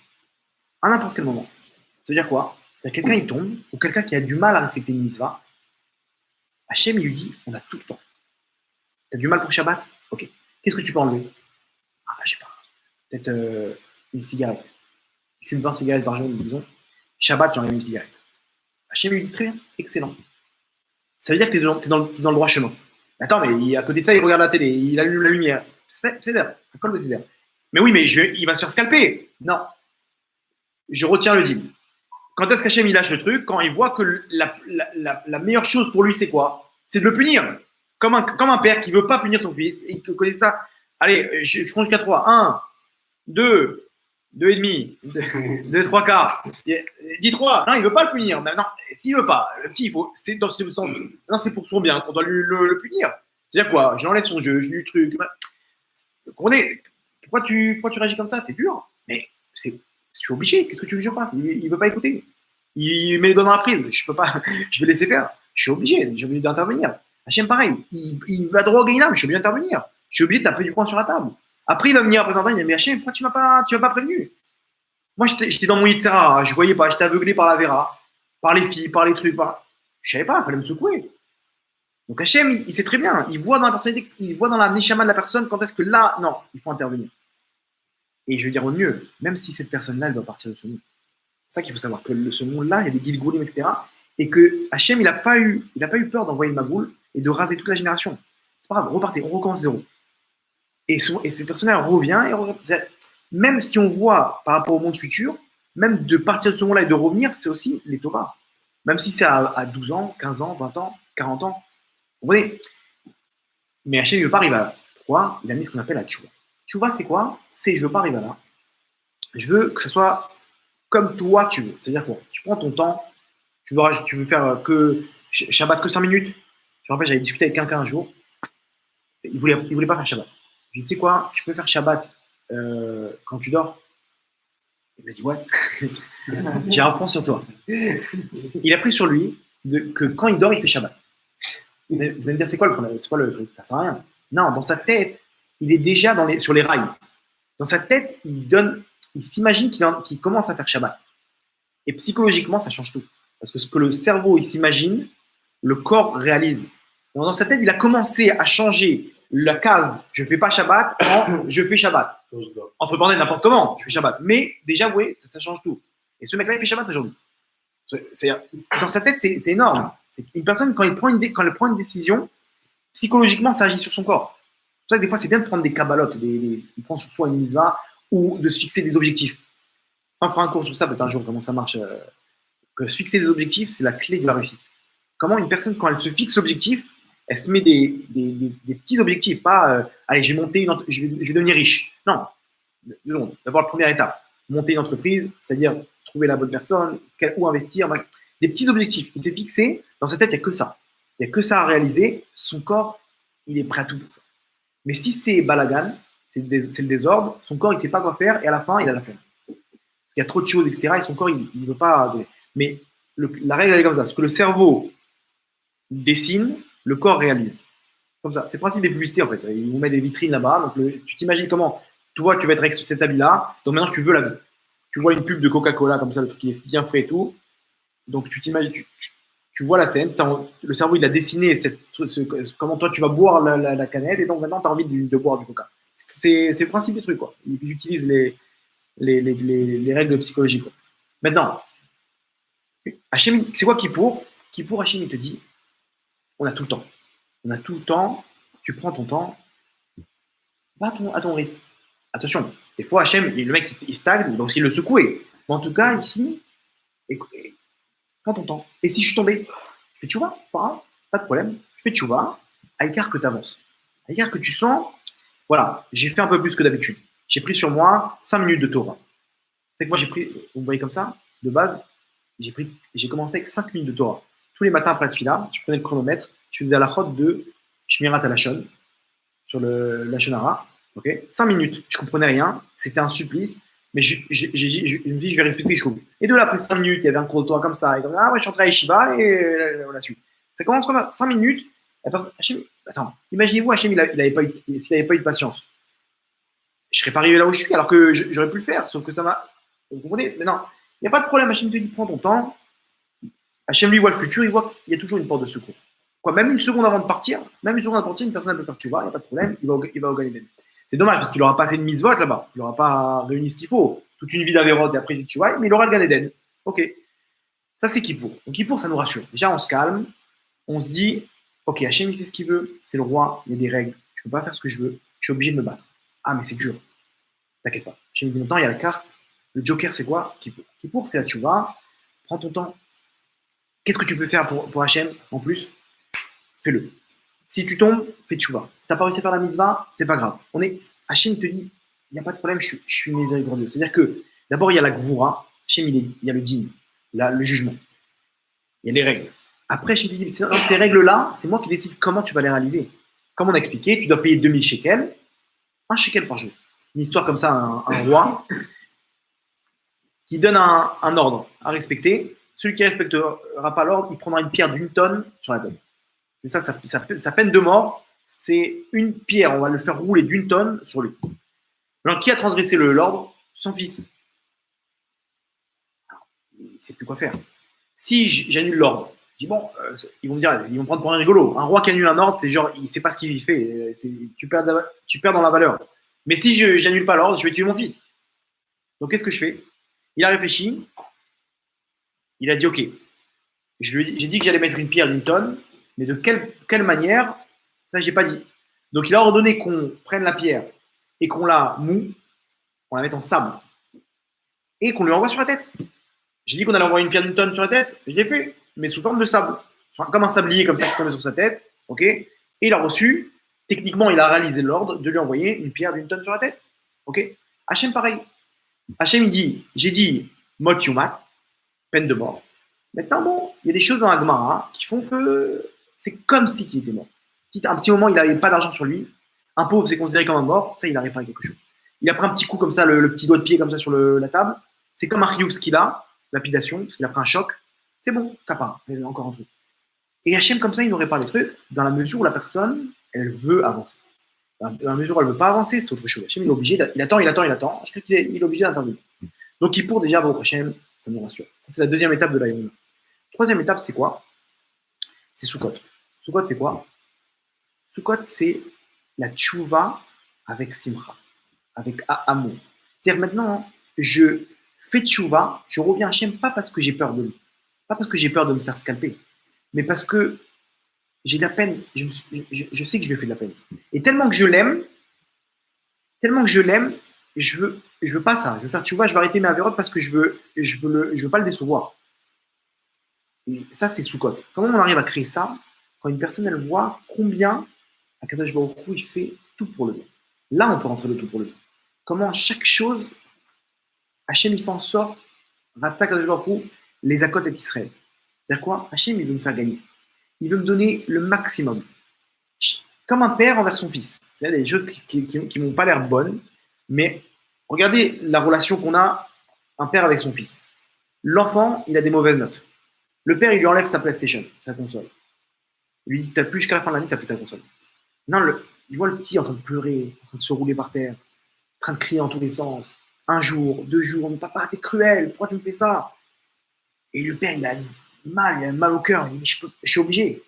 À n'importe quel moment. Ça veut dire quoi? C'est-à-dire quelqu'un il tombe, ou quelqu'un qui a du mal à respecter une mitzvah, Hachem il lui dit, on a tout le temps. Tu as du mal pour Shabbat? Ok. Qu'est-ce que tu peux enlever? Ah, je sais pas. Peut-être une cigarette. Tu fumes 20 cigarettes par jour, disons. Shabbat, j'enlève une cigarette. Hachem lui dit, très bien, excellent. Ça veut dire que tu es dans le droit chemin. Attends, mais à côté de ça, il regarde la télé, il allume la lumière. C'est d'air, c'est d'air. Mais oui, mais il va se faire scalper. Non. Je retiens le deal. Quand est-ce qu'Hachem il lâche le truc? Quand il voit que la meilleure chose pour lui, c'est quoi? C'est de le punir. Comme un père qui ne veut pas punir son fils et qui connaît ça. Allez, je compte jusqu'à 3. 1, 2, 2,5, 2, 3 quarts. Dis 3. Non, il ne veut pas le punir. Non, s'il ne veut pas, le petit, c'est pour son bien qu'on doit le punir. C'est-à-dire quoi? J'enlève son jeu, je lui truc. Pourquoi tu réagis comme ça? T'es dur. Mais je suis obligé. Qu'est-ce que tu veux que je fasse? Il ne veut pas écouter. Il met les doigts dans la prise. Je peux pas. Je vais laisser faire. Je suis obligé d'intervenir. Hachem, pareil. Il va droit au gainam. Je suis obligé d'intervenir. Je suis obligé de taper du poing sur la table. Après, il va venir présenter. Il va me dire, Hachem, pourquoi tu m'as pas prévenu? Moi, j'étais dans mon Yitzhara. Je voyais pas. J'étais aveuglé par la Vera, par les filles, par les trucs. Je savais pas. Il fallait me secouer. Donc Hachem, il sait très bien. Il voit dans la personnalité, il voit dans la neshama de la personne quand est-ce que là, non, il faut intervenir. Et je veux dire au mieux, même si cette personne-là, elle doit partir de ce monde. C'est ça qu'il faut savoir, que ce monde-là, il y a des Gilgoulim, etc. Et que Hachem, il n'a pas eu peur d'envoyer le Magoul et de raser toute la génération. C'est pas grave, repartez, on recommence zéro. Et cette personne-là, elle revient. Même si on voit par rapport au monde futur, même de partir de ce monde-là et de revenir, c'est aussi les Tovas. Même si c'est à 12 ans, 15 ans, 20 ans, 40 ans. Vous voyez? Mais Hachem ne veut pas arriver là. Pourquoi? Il a mis ce qu'on appelle la tchouva. Tchouva, c'est quoi? C'est je ne veux pas arriver là. Je veux que ce soit comme toi tu veux. C'est-à-dire quoi? Tu prends ton temps, tu veux faire que Shabbat que 5 minutes. Je me rappelle, j'avais discuté avec quelqu'un un jour. Il voulait pas faire Shabbat. Je lui ai dit, tu sais quoi? Tu peux faire Shabbat quand tu dors? Il m'a dit, ouais. J'ai un point sur toi. Il a pris sur lui que quand il dort, il fait Shabbat. Vous allez me dire, c'est quoi le problème? C'est quoi le truc? Ça sert à rien. Non, dans sa tête, il est déjà sur les rails. Dans sa tête, il s'imagine qu'il commence à faire Shabbat. Et psychologiquement, ça change tout. Parce que ce que le cerveau il s'imagine, le corps réalise. Donc, dans sa tête, il a commencé à changer la case « je ne fais pas Shabbat » en « je fais Shabbat ». Entre parenthèses, n'importe comment, je fais Shabbat. Mais déjà, vous voyez, ça change tout. Et ce mec-là, il fait Shabbat aujourd'hui. Dans sa tête, c'est énorme. C'est une personne, quand elle prend une décision, psychologiquement, ça agit sur son corps. C'est pour ça que des fois, c'est bien de prendre des kabbalot, de prendre sur soi une mitzvah ou de se fixer des objectifs. On fera un cours sur ça peut-être un jour, comment ça marche. Que se fixer des objectifs, c'est la clé de la réussite. Comment une personne, quand elle se fixe l'objectif, Elle se met des petits objectifs, pas allez, je vais monter je vais devenir riche. Non, d'abord la première étape, monter une entreprise, c'est-à-dire trouver la bonne personne, où investir, des petits objectifs. Il s'est fixé, dans sa tête, il n'y a que ça. Il n'y a que ça à réaliser. Son corps, il est prêt à tout pour ça. Mais si c'est balagan, c'est le désordre, son corps, il ne sait pas quoi faire et à la fin, il a la flemme. Il y a trop de choses, etc. Et son corps, il ne veut pas. Mais la règle, elle est comme ça. Parce que le cerveau dessine, le corps réalise. Comme ça. C'est le principe des publicités, en fait. Ils vous mettent des vitrines là-bas. Donc, tu t'imagines comment toi, tu vas être avec cet habit-là. Donc, maintenant, tu veux l'habit. Tu vois une pub de Coca-Cola, comme ça, le truc qui est bien frais et tout. Donc, tu t'imagines, tu vois la scène. Le cerveau, il a dessiné comment toi, tu vas boire la canette. Et donc, maintenant, tu as envie de boire du Coca. C'est le principe des trucs, quoi. Ils utilisent les règles de psychologie, quoi. Maintenant, Hachem, c'est quoi Kippour? Kippour, Hachem, il te dit, on a tout le temps. On a tout le temps, tu prends ton temps, va à ton rythme. Attention, des fois, Hachem, le mec, il stagne, il va aussi le secouer. Mais en tout cas, ici, prends ton temps. Et si je suis tombé, je fais tchouva, pas de problème. Je fais tchouva, à l'écart que tu avances. À l'écart que tu sens, voilà, j'ai fait un peu plus que d'habitude. J'ai pris sur moi 5 minutes de Torah. C'est que moi, j'ai pris, vous me voyez comme ça, de base, j'ai commencé avec 5 minutes de Torah. Tous les matins après la tefila, je prenais le chronomètre, je faisais la chôte de Shmirat Halashon, sur le Lashon. Okay, 5 minutes, je comprenais rien, c'était un supplice, mais je me suis dit, je vais respecter Shkoum. Et de là, après 5 minutes, il y avait un chrono de Torah comme ça, et comme, ah ouais, je suis entré à Yeshiva, et on la suit. Ça commence comme ça, 5 minutes, attends, imaginez-vous, Hachem, s'il n'avait pas eu de patience, je ne serais pas arrivé là où je suis, alors que j'aurais pu le faire, sauf que ça m'a. Vous comprenez? Mais non, il n'y a pas de problème, Hachem te dit, prends ton temps. Hachem lui voit le futur, il voit qu'il y a toujours une porte de secours. Quoi, même une seconde avant de partir, une personne peut faire tu vas, il n'y a pas de problème, il va au Gan Eden. C'est dommage parce qu'il n'aura pas assez de mitzvot là-bas, il n'aura pas réuni ce qu'il faut, toute une vie d'Averot et après tu vas, mais il aura le Gan Eden. Ok, ça c'est Kippour. Donc Kippour, ça nous rassure. Déjà, on se calme, on se dit, ok, Hachem il fait ce qu'il veut, c'est le roi, il y a des règles, je ne peux pas faire ce que je veux, je suis obligé de me battre. Ah, mais c'est dur. T'inquiète pas. Hachem dit longtemps, il y a la carte. Le joker, c'est quoi? Kippour. Kippour, c'est là, tu vas, prends ton temps. Qu'est-ce que tu peux faire pour Hachem en plus? Fais-le. Si tu tombes, fais tchouva. Si tu n'as pas réussi à faire la mitzvah, c'est pas grave. Hachem te dit, il n'y a pas de problème, je suis miséricordieux. C'est-à-dire que d'abord, il y a la gvoura, Hachem, il y a le dîme, le jugement. Il y a les règles. Après, Hachem te dit, ces règles-là, c'est moi qui décide comment tu vas les réaliser. Comme on a expliqué, tu dois payer 2000 shekels, 1 shekel par jour. Une histoire comme ça, un roi qui donne un ordre à respecter. Celui qui ne respectera pas l'ordre, il prendra une pierre d'1 tonne sur la tête. C'est ça, sa peine de mort, c'est une pierre. On va le faire rouler d'1 tonne sur lui. Alors, qui a transgressé l'ordre? Son fils. Alors, il ne sait plus quoi faire. Si j'annule l'ordre, je dis bon, ils vont me dire, ils vont me prendre pour un rigolo. Un roi qui annule un ordre, c'est genre, il ne sait pas ce qu'il fait. Tu perds dans la valeur. Mais si je n'annule pas l'ordre, je vais tuer mon fils. Donc, qu'est-ce que je fais? Il a réfléchi. Il a dit, OK, j'ai dit que j'allais mettre une pierre d'1 tonne, mais de quelle manière? Ça, je n'ai pas dit. Donc, il a ordonné qu'on prenne la pierre et qu'on la moue, qu'on la mette en sable, et qu'on lui envoie sur la tête. J'ai dit qu'on allait envoyer une pierre d'1 tonne sur la tête, je l'ai fait, mais sous forme de sable. Comme un sablier, comme ça, qui tombait sur sa tête. OK. Et il a reçu, techniquement, il a réalisé l'ordre de lui envoyer une pierre d'1 tonne sur la tête. OK. Hachem, pareil. Hachem, j'ai dit, mot yumat, peine de mort. Maintenant, bon, il y a des choses dans la Gemara qui font que c'est comme si il était mort. Un petit moment, il n'avait pas d'argent sur lui. Un pauvre, c'est considéré comme un mort. Ça, il a réparé quelque chose. Il a pris un petit coup comme ça, le petit doigt de pied comme ça sur la table. C'est comme un riouf qu'il a, lapidation, parce qu'il a pris un choc. C'est bon, capard. Il y a encore un truc. Et Hachem, comme ça, il n'aurait pas les trucs dans la mesure où la personne, elle veut avancer. Dans la mesure où elle ne veut pas avancer, c'est autre chose. Hachem, il est obligé. Il attend. Je crois qu'il est obligé d'intervenir. Donc, il pour déjà, votre Hachem, ça nous rassure. Ça, c'est la deuxième étape de l'Aïmouna. Troisième étape, c'est quoi? C'est Sukkot. Sukkot, c'est quoi? Sukkot, c'est la tchouva avec simcha, avec amour. C'est-à-dire maintenant, je fais tchouva, je reviens à Hachem, pas parce que j'ai peur de lui, pas parce que j'ai peur de me faire scalper, mais parce que j'ai de la peine, je sais que je lui ai fait de la peine. Et tellement que je l'aime, je veux pas ça. Je veux faire tchouva, je vais arrêter mes avérotes parce que je veux pas le décevoir. Et ça, c'est Sukkot. Comment on arrive à créer ça? quand une personne, elle voit combien Akadosh Baruch Hu, il fait tout pour le bien. Là, on peut rentrer le tout pour le bien. Comment chaque chose, Hachem, il fait en sorte, Ratzak Akadosh Baruch Hu, les accords avec Israël. C'est-à-dire quoi? Hachem, il veut me faire gagner. Il veut me donner le maximum. Comme un père envers son fils. C'est-à-dire des choses qui n'ont pas l'air bonnes, mais regardez la relation qu'on a, un père avec son fils. L'enfant, il a des mauvaises notes. Le père, il lui enlève sa PlayStation, sa console. Il lui dit, t'as plus jusqu'à la fin de l'année, t'as plus ta console. Non, il voit le petit en train de pleurer, en train de se rouler par terre, en train de crier en tous les sens. Un jour, 2 jours, mais papa, t'es cruel, pourquoi tu me fais ça? Et le père, il a mal au cœur, il dit, je suis obligé.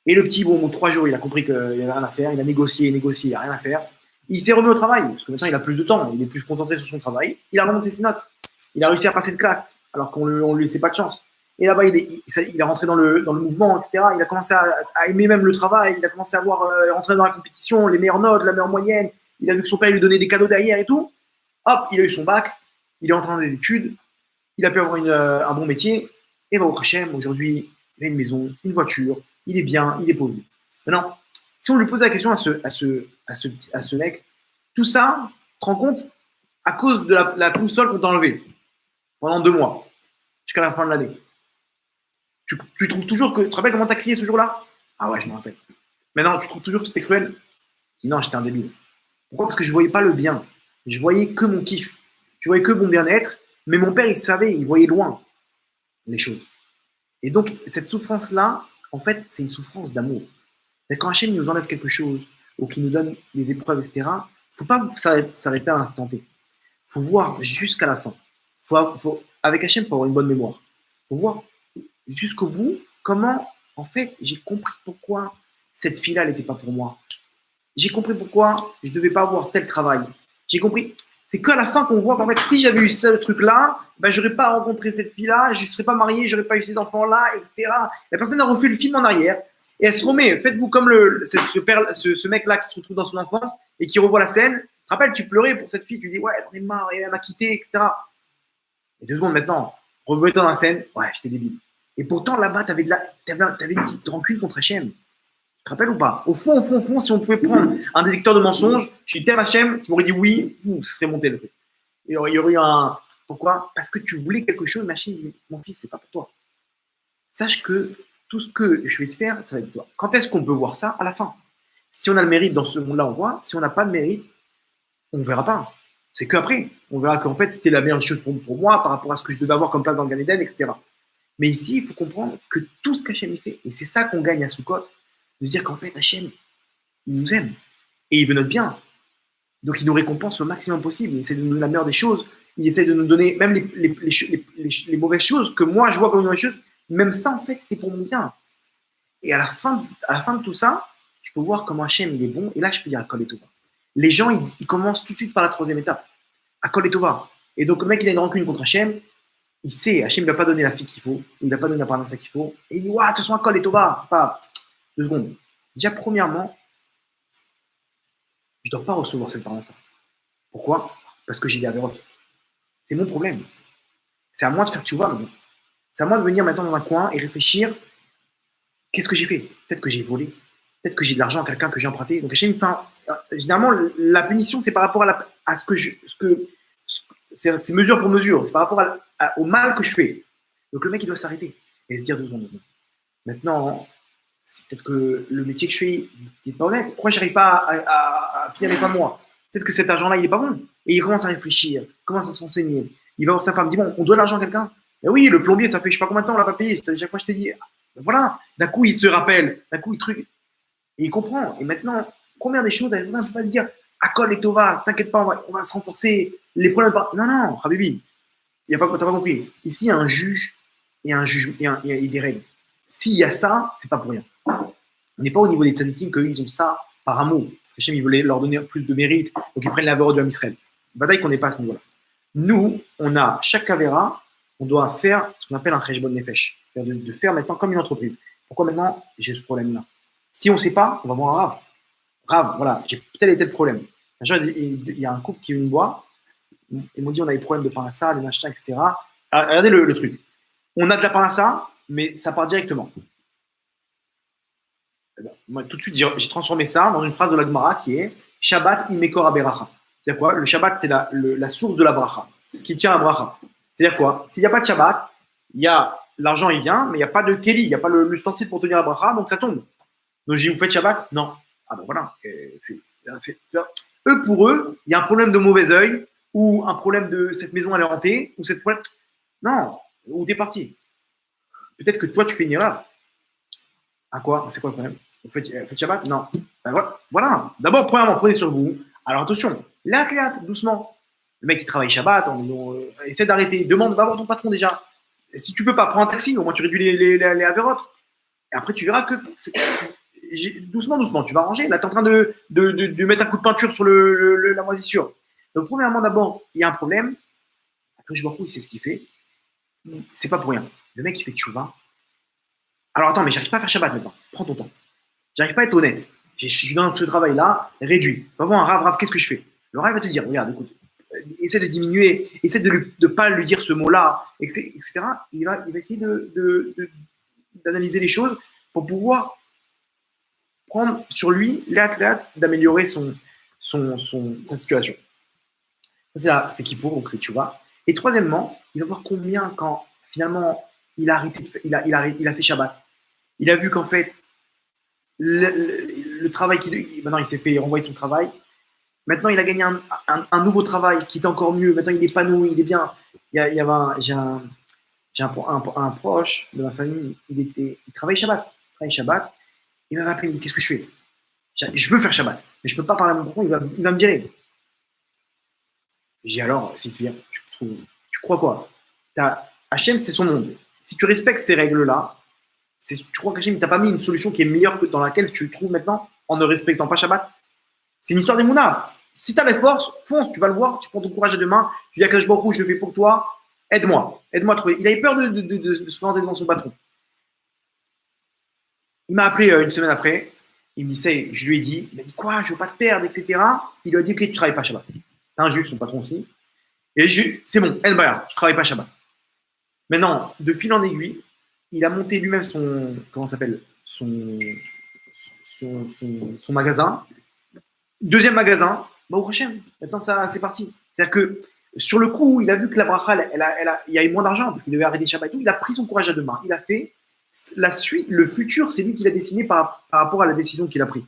Et le petit, bon, au bout de 3 jours, il a compris qu'il n'y avait rien à faire, il a négocié, il n'y a rien à faire. Il s'est remis au travail, parce que maintenant, il a plus de temps, il est plus concentré sur son travail. Il a remonté ses notes. Il a réussi à passer de classe, alors qu'on ne lui laissait pas de chance. Et là-bas, il est rentré dans le mouvement, etc. Il a commencé à aimer même le travail. Il a commencé à rentrer dans la compétition, les meilleures notes, la meilleure moyenne. Il a vu que son père lui donnait des cadeaux derrière et tout. Hop, il a eu son bac. Il est rentré dans des études. Il a pu avoir un bon métier. Et au Hachem, aujourd'hui, il a une maison, une voiture. Il est bien, il est posé. Maintenant, si on lui pose la question à ce mec, tout ça, tu te rends compte, à cause de la console qu'on t'a enlevée pendant 2 mois, jusqu'à la fin de l'année. Tu trouves toujours que. Tu te rappelles comment tu as crié ce jour-là? Ah ouais, je me rappelle. Maintenant, tu trouves toujours que c'était cruel? Je dis non, j'étais un débile. Pourquoi? Parce que je ne voyais pas le bien. Je voyais que mon kiff. Je voyais que mon bien-être. Mais mon père, il savait, il voyait loin les choses. Et donc, cette souffrance-là, en fait, c'est une souffrance d'amour. Quand Hachem nous enlève quelque chose, ou qu'il nous donne des épreuves, etc., il ne faut pas s'arrêter à l'instant T. Il faut voir jusqu'à la fin. Avec Hachem, il faut avoir une bonne mémoire. Il faut voir jusqu'au bout comment, en fait, j'ai compris pourquoi cette fille-là, elle n'était pas pour moi. J'ai compris pourquoi je ne devais pas avoir tel travail. J'ai compris. C'est qu'à la fin qu'on voit qu'en fait, si j'avais eu ce truc-là, ben, je n'aurais pas rencontré cette fille-là, je ne serais pas marié, je n'aurais pas eu ces enfants-là, etc. La personne a refait le film en arrière et elle se remet. Faites-vous comme ce mec-là qui se retrouve dans son enfance et qui revoit la scène. Tu te rappelles, tu pleurais pour cette fille, tu dis ouais, j'en ai marre, elle m'a quitté, etc. Et 2 secondes maintenant, remettons dans la scène, ouais, j'étais débile. Et pourtant, là-bas, tu avais une petite rancune contre Hachem. Tu te rappelles ou pas? Au fond, si on pouvait prendre un détecteur de mensonges, je suis Terre Hachem, tu m'aurais dit oui, ça serait monté le fait. Il y aurait eu un. Pourquoi? Parce que tu voulais quelque chose, Hachem dit mon fils, c'est pas pour toi. Sache que tout ce que je vais te faire, ça va être toi. Quand est-ce qu'on peut voir ça? À la fin. Si on a le mérite dans ce monde-là, on voit. Si on n'a pas de mérite, on ne verra pas. C'est qu'après, on verra qu'en fait, c'était la meilleure chose pour moi par rapport à ce que je devais avoir comme place dans le Gan Eden, etc. Mais ici, il faut comprendre que tout ce qu'Hachem fait, et c'est ça qu'on gagne à Sukkot, de dire qu'en fait, Hachem, il nous aime et il veut notre bien. Donc, il nous récompense au maximum possible. Il essaie de nous donner la meilleure des choses. Il essaie de nous donner même les mauvaises choses que moi, je vois comme une mauvaise chose. Même ça, en fait, c'était pour mon bien. Et à la fin de tout ça, je peux voir comment Hachem, il est bon. Et là, je peux dire à Kol et Tova. Les gens, ils commencent tout de suite par la troisième étape. À Kol et Tova. Et donc, le mec, il a une rancune contre Hachem. Il sait, Hachem ne lui a pas donné la fille qu'il faut, il ne lui a pas donné la parnassa qu'il faut, et il dit, ouais, de toute façon, Kol et Tova, c'est pas 2 secondes. Déjà, premièrement, je ne dois pas recevoir cette parnassa. Pourquoi? Parce que j'ai des avérotes. C'est mon problème. C'est à moi de faire tchouva maintenant. C'est à moi de venir maintenant dans un coin et réfléchir, qu'est-ce que j'ai fait? Peut-être que j'ai volé, peut-être que j'ai de l'argent à quelqu'un que j'ai emprunté. Donc Hachem, généralement, la punition, c'est par rapport à c'est mesure pour mesure, c'est par rapport au mal que je fais. Donc le mec, il doit s'arrêter et se dire 2 secondes. Maintenant, c'est peut-être que le métier que je fais, il n'est pas honnête. Pourquoi je n'arrive pas à finir avec moi? Peut-être que cet argent-là, il n'est pas bon. Et il commence à réfléchir, il commence à s'enseigner. Il va voir sa femme, il dit bon, on doit de l'argent à quelqu'un. Et oui, le plombier, ça fait je ne sais pas combien de temps, on l'a pas payé. Chaque fois, je t'ai dit. Ben voilà, d'un coup, il se rappelle, d'un coup, il truc. Et il comprend. Et maintenant, première des choses, il ne faut pas se dire Akol et Tova, t'inquiète pas, on va se renforcer. Les problèmes. Non, Habibi, t'as pas compris. Ici, il y a un juge et des règles. S'il y a ça, c'est pas pour rien. On n'est pas au niveau des tzadikim qu'eux, ils ont ça par amour. Parce que Hachem, il voulait leur donner plus de mérite, donc ils prennent la verre du Ham Israël. Bataille qu'on n'est pas à ce niveau-là. Nous, on a chaque cavéra, on doit faire ce qu'on appelle un cheshbon nefesh. De faire maintenant comme une entreprise. Pourquoi maintenant j'ai ce problème-là? Si on ne sait pas, on va voir un rave. Rave, voilà, j'ai tel et tel problème. Il y a un couple qui me voit, ils m'ont dit on a des problèmes de parnassa, les machins, etc. Alors, regardez le truc. On a de la parnassa, mais ça part directement. moi, tout de suite, j'ai transformé ça dans une phrase de la Gemara qui est Shabbat imekor aberacha. C'est-à-dire quoi? Le Shabbat, c'est la source de la bracha. C'est ce qui tient la bracha. C'est-à-dire quoi? S'il n'y a pas de Shabbat, il y a l'argent, il vient, mais il n'y a pas de keli, il n'y a pas l'ustensile pour tenir la bracha, donc ça tombe. Donc j'ai dit, vous faites Shabbat? Non. Ah ben voilà. Eux, pour eux, il y a un problème de mauvais œil, ou un problème de cette maison elle est hantée, ou cette problème. Non, où t'es parti. Peut-être que toi, tu fais une erreur. À quoi? C'est quoi le problème? Vous faites Shabbat? Non. Ben voilà. D'abord, premièrement, prenez sur vous. Alors attention, là, doucement. Le mec qui travaille Shabbat, essaie d'arrêter. Demande, va voir ton patron déjà. Si tu peux pas, prends un taxi, au moins tu réduis les avérotes. Et après, tu verras que doucement, tu vas ranger. Là, tu es en train de mettre un coup de peinture sur la moisissure. Donc, premièrement, d'abord, il y a un problème. Après, je vois où il sait ce qu'il fait. C'est pas pour rien. Le mec, il fait tchouva. Alors, attends, mais j'arrive pas à faire Shabbat maintenant. Prends ton temps. J'arrive pas à être honnête. Je suis dans ce travail-là, réduit. Va voir un Rav, qu'est-ce que je fais? Le Rav va te dire, regarde, écoute, essaie de diminuer, essaie de ne pas lui dire ce mot-là, etc. Il va essayer d'analyser les choses pour pouvoir prendre sur lui d'améliorer sa situation. Ça, c'est Kippour, donc c'est Tchouva. Et troisièmement, il va voir combien, quand finalement il a fait Shabbat, il a vu qu'en fait, le travail maintenant il s'est fait renvoyer son travail. Maintenant, il a gagné un nouveau travail qui est encore mieux. Maintenant, il est épanoui, il est bien. J'ai un proche de ma famille, il travaille Shabbat. Il m'a rappelé, il me dit, qu'est-ce que je fais? Je veux faire Shabbat, mais je ne peux pas parler à mon patron, il va me virer. J'ai dit, alors, si tu viens, tu crois quoi? Hachem, c'est son monde. Si tu respectes ces règles-là, tu crois qu'Hachem ne t'a pas mis une solution qui est meilleure que dans laquelle tu te trouves maintenant en ne respectant pas Shabbat? C'est une histoire des Mouna. Si tu as les forces, fonce, tu vas le voir, tu prends ton courage à deux mains, tu dis à Kadosh Baruch Hu, je le fais pour toi, aide-moi à trouver. Il avait peur de se présenter devant son patron. Il m'a appelé une semaine après, il me dit, je lui ai dit, il m'a dit quoi, je ne veux pas te perdre, etc. Il lui a dit, ok, tu ne travailles pas Shabbat. C'est un juif, son patron aussi. Et c'est bon, tu ne travailles pas Shabbat. Maintenant, de fil en aiguille, il a monté lui-même son magasin. Deuxième magasin, au prochain. Maintenant, c'est parti. C'est-à-dire que sur le coup, il a vu que la bracha, il y a eu moins d'argent parce qu'il devait arrêter Shabbat et tout. Il a pris son courage à deux mains. Il a fait la suite, le futur, c'est lui qui l'a dessiné par rapport à la décision qu'il a prise.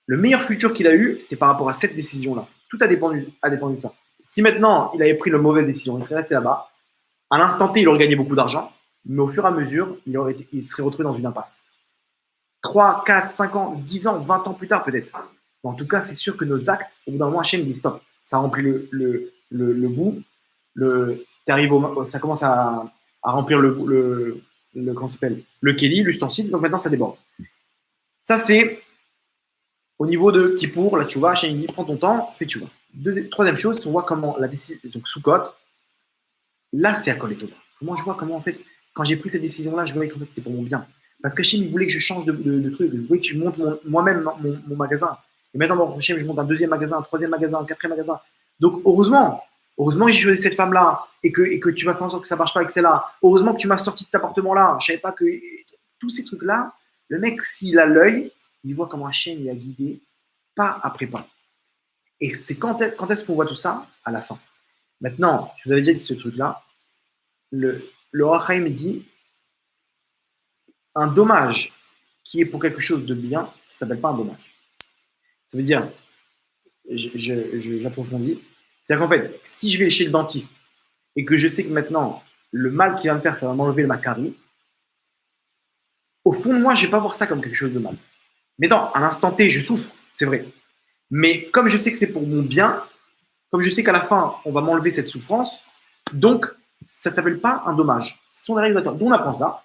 Le meilleur futur qu'il a eu, c'était par rapport à cette décision-là. Tout a dépendu de ça. Si maintenant, il avait pris la mauvaise décision, il serait resté là-bas. À l'instant T, il aurait gagné beaucoup d'argent, mais au fur et à mesure, il serait retrouvé dans une impasse. 3, 4, 5 ans, 10 ans, 20 ans plus tard peut-être. En tout cas, c'est sûr que nos actes, au bout d'un moment, Hachem dit stop. Ça remplit le bout. Ça commence à remplir comment s'appelle, le keli, l'ustensile. Donc maintenant, ça déborde. Ça, c'est au niveau de Kippour, la tchouva. Hachem dit prends ton temps, fais tchouva. Troisième chose, on voit comment la décision, donc Soukot, là, c'est à coller tout. Je vois comment, en fait, quand j'ai pris cette décision-là, je voyais qu'en fait, c'était pour mon bien. Parce que Hachem, il voulait que je change de truc. Il voulait que je monte moi-même mon magasin. Et maintenant, je monte un deuxième magasin, un troisième magasin, un quatrième magasin. Donc, heureusement que j'ai choisi cette femme-là et que tu vas faire en sorte que ça ne marche pas avec celle-là. Heureusement que tu m'as sorti de cet appartement-là. Je ne savais pas que tous ces trucs-là, le mec, s'il a l'œil, il voit comment Hachem il a guidé pas après pas. Et c'est quand est-ce qu'on voit tout ça? À la fin. Maintenant, je vous avais déjà dit ce truc-là. Le Rachaim dit un dommage qui est pour quelque chose de bien, ça ne s'appelle pas un dommage. Ça veut dire, j'approfondis, c'est-à-dire qu'en fait, si je vais chez le dentiste et que je sais que maintenant, le mal qu'il va me faire, ça va m'enlever ma carie, au fond de moi, je ne vais pas voir ça comme quelque chose de mal. Mais non, à l'instant T, je souffre, c'est vrai. Mais comme je sais que c'est pour mon bien, comme je sais qu'à la fin, on va m'enlever cette souffrance, donc, ça ne s'appelle pas un dommage. Ce sont les règles d'On apprend ça.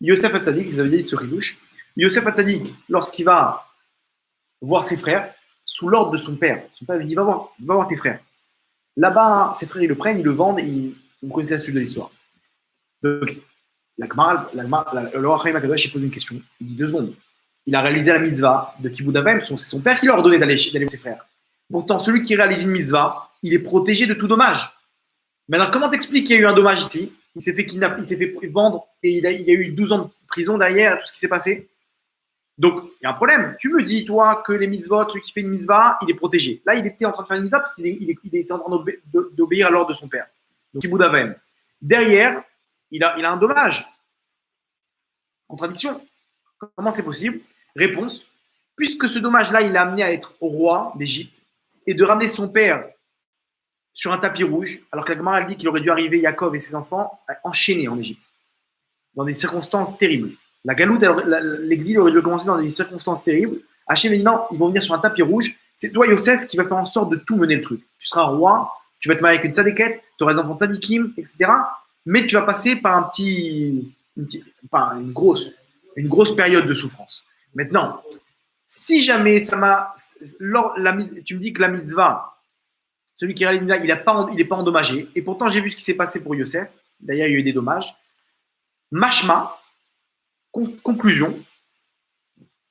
Yosef Hatzadik, vous avez dit ce ridouche. Yosef Hatzadik, lorsqu'il va voir ses frères, sous l'ordre de son père lui dit va voir tes frères. Là-bas, ses frères, ils le prennent, ils le vendent, vous connaissez la suite de l'histoire. Donc, le Rachaim Akadosh, il pose une question. Il dit 2 secondes. Il a réalisé la mitzvah de Kibbout Avim, c'est son père qui lui a ordonné d'aller avec ses frères. Pourtant, celui qui réalise une mitzvah, il est protégé de tout dommage. Maintenant, comment t'expliques qu'il y a eu un dommage ici? Il s'est fait kidnapper, il s'est fait vendre et il y a eu 12 ans de prison derrière tout ce qui s'est passé. Donc, il y a un problème. Tu me dis, toi, que les mitzvot, celui qui fait une mitzvah, il est protégé. Là, il était en train de faire une mitzvah parce qu'il était en train d'obéir à l'ordre de son père. Donc, Kibboud Avem. Derrière, il a un dommage. Contradiction. Comment c'est possible? Réponse. Puisque ce dommage-là, il l'a amené à être roi d'Égypte et de ramener son père sur un tapis rouge, alors que la Gemara dit qu'il aurait dû arriver Yaakov et ses enfants enchaînés en Égypte, dans des circonstances terribles. La galoute, l'exil aurait dû commencer dans des circonstances terribles. Hachem dit non, ils vont venir sur un tapis rouge. C'est toi, Yosef, qui va faire en sorte de tout mener le truc. Tu seras roi, tu vas te marier avec une tzadékette, tu auras des enfants tzadikim, etc. Mais tu vas passer par une grosse période de souffrance. Maintenant, si jamais ça m'a. Tu me dis que la mitzvah, celui qui réalise il n'est pas endommagé. Et pourtant, j'ai vu ce qui s'est passé pour Yosef. D'ailleurs, il y a eu des dommages. Mashma, conclusion,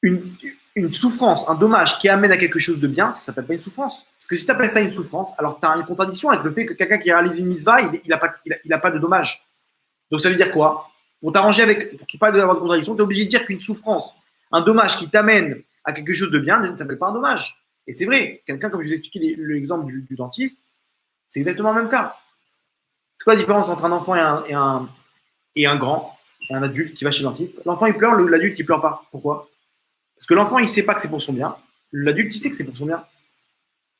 une souffrance, un dommage qui amène à quelque chose de bien, ça ne s'appelle pas une souffrance. Parce que si tu appelles ça une souffrance, alors tu as une contradiction avec le fait que quelqu'un qui réalise une mitzvah, il n'a pas de dommage. Donc ça veut dire quoi? Pour t'arranger avec, pour qu'il n'y ait pas de contradiction, tu es obligé de dire qu'une souffrance, un dommage qui t'amène à quelque chose de bien ne s'appelle pas un dommage. Et c'est vrai, quelqu'un, comme je vous ai expliqué l'exemple du dentiste, c'est exactement le même cas. C'est quoi la différence entre un enfant et un grand, un adulte qui va chez le dentiste? L'enfant, il pleure, l'adulte, il pleure pas. Pourquoi? Parce que l'enfant, il ne sait pas que c'est pour son bien. L'adulte, il sait que c'est pour son bien.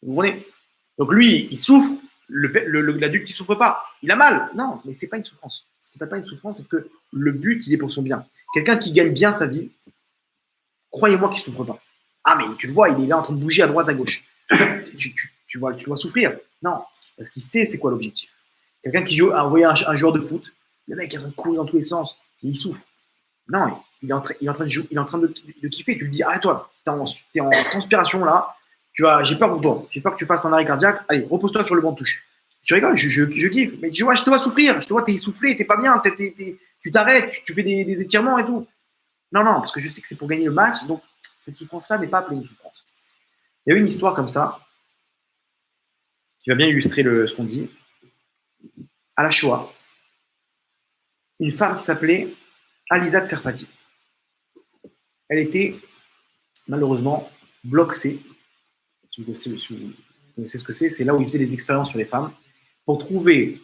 Vous comprenez? Donc lui, il souffre. L'adulte, il ne souffre pas. Il a mal. Non, mais ce n'est pas une souffrance. Ce n'est pas une souffrance parce que le but, il est pour son bien. Quelqu'un qui gagne bien sa vie, croyez-moi qu'il ne souffre pas. Ah, mais tu le vois, il est là en train de bouger à droite, à gauche. Tu dois souffrir. Non, parce qu'il sait c'est quoi l'objectif. Quelqu'un qui joue, envoyer un joueur de foot, le mec, il est en train de courir dans tous les sens, et il souffre. Non, il est en train de jouer, il est en train de kiffer. Tu lui dis, arrête-toi, t'es en transpiration là, j'ai peur pour toi, j'ai peur que tu fasses un arrêt cardiaque, allez, repose-toi sur le banc de touche. Tu rigoles, je kiffe, mais je te vois souffrir, je te vois, t'es essoufflé, t'es pas bien, tu t'arrêtes, tu fais des étirements et tout. Non, parce que je sais que c'est pour gagner le match, donc cette souffrance-là n'est pas appelée une souffrance. Il y a une histoire comme ça, qui va bien illustrer ce qu'on dit. À la Shoah, une femme qui s'appelait Aliza Tserfati. Elle était malheureusement bloc C. Si vous connaissez ce que c'est là où ils faisaient des expériences sur les femmes pour trouver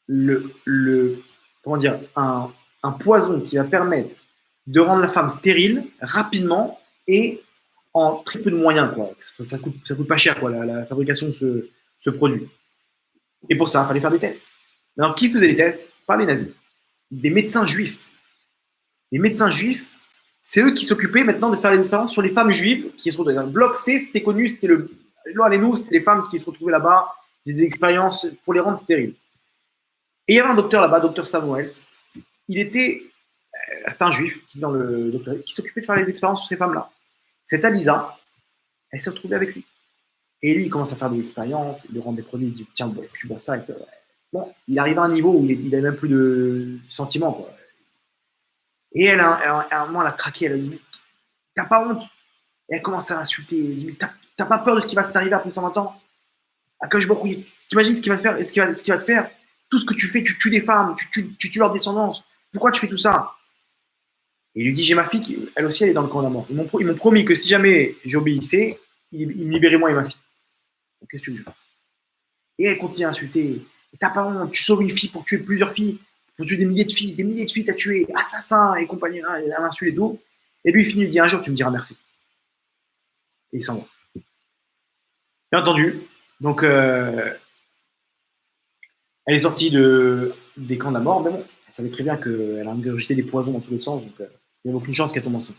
comment dire, un poison qui va permettre de rendre la femme stérile rapidement et en très peu de moyens. Quoi. Ça coûte pas cher quoi, la fabrication de ce produit. Et pour ça, il fallait faire des tests. Alors, qui faisait les tests? Pas les nazis. Des médecins juifs. Les médecins juifs, c'est eux qui s'occupaient maintenant de faire les expériences sur les femmes juives qui se retrouvaient dans le bloc C. C'était connu, c'était c'était les femmes qui se retrouvaient là-bas, qui faisaient des expériences pour les rendre stériles. Et il y avait un docteur là-bas, docteur Samuels. C'était un juif dans le doctorat qui s'occupait de faire les expériences sur ces femmes-là. Cette Alisa, elle s'est retrouvée avec lui. Et lui, il commence à faire des expériences, il lui rend des produits, il dit tiens, bon, tu bois ça. Et bon, il arrive à un niveau où il n'avait même plus de sentiments. Quoi. Et elle, à un moment, elle a craqué, elle a dit mais t'as pas honte? Et elle commence à l'insulter. Elle dit mais t'as pas peur de ce qui va t'arriver après 120 ans? T'imagines ce qu'il va te faire? Ce qu'il va te faire? Tout ce que tu fais, tu tues des femmes, tu tues leur descendance. Pourquoi tu fais tout ça? Et il lui dit j'ai ma fille, elle aussi, elle est dans le camp de la mort. Ils m'ont promis que si jamais j'obéissais, ils me libéraient moi et ma fille. Donc, qu'est-ce que je fasse? Et elle continue à insulter. T'as pas honte, tu sauves une fille pour tuer plusieurs filles, pour tuer des milliers de filles t'as tué, assassin et compagnie, elle insulte et tout. Et lui, il finit, il dit un jour, tu me diras merci. Et il s'en va. Bien entendu. Donc, elle est sortie des camps de la mort, mais bon, elle savait très bien qu'elle a ingurgité des poisons dans tous les sens, donc il n'y avait aucune chance qu'elle tombe enceinte.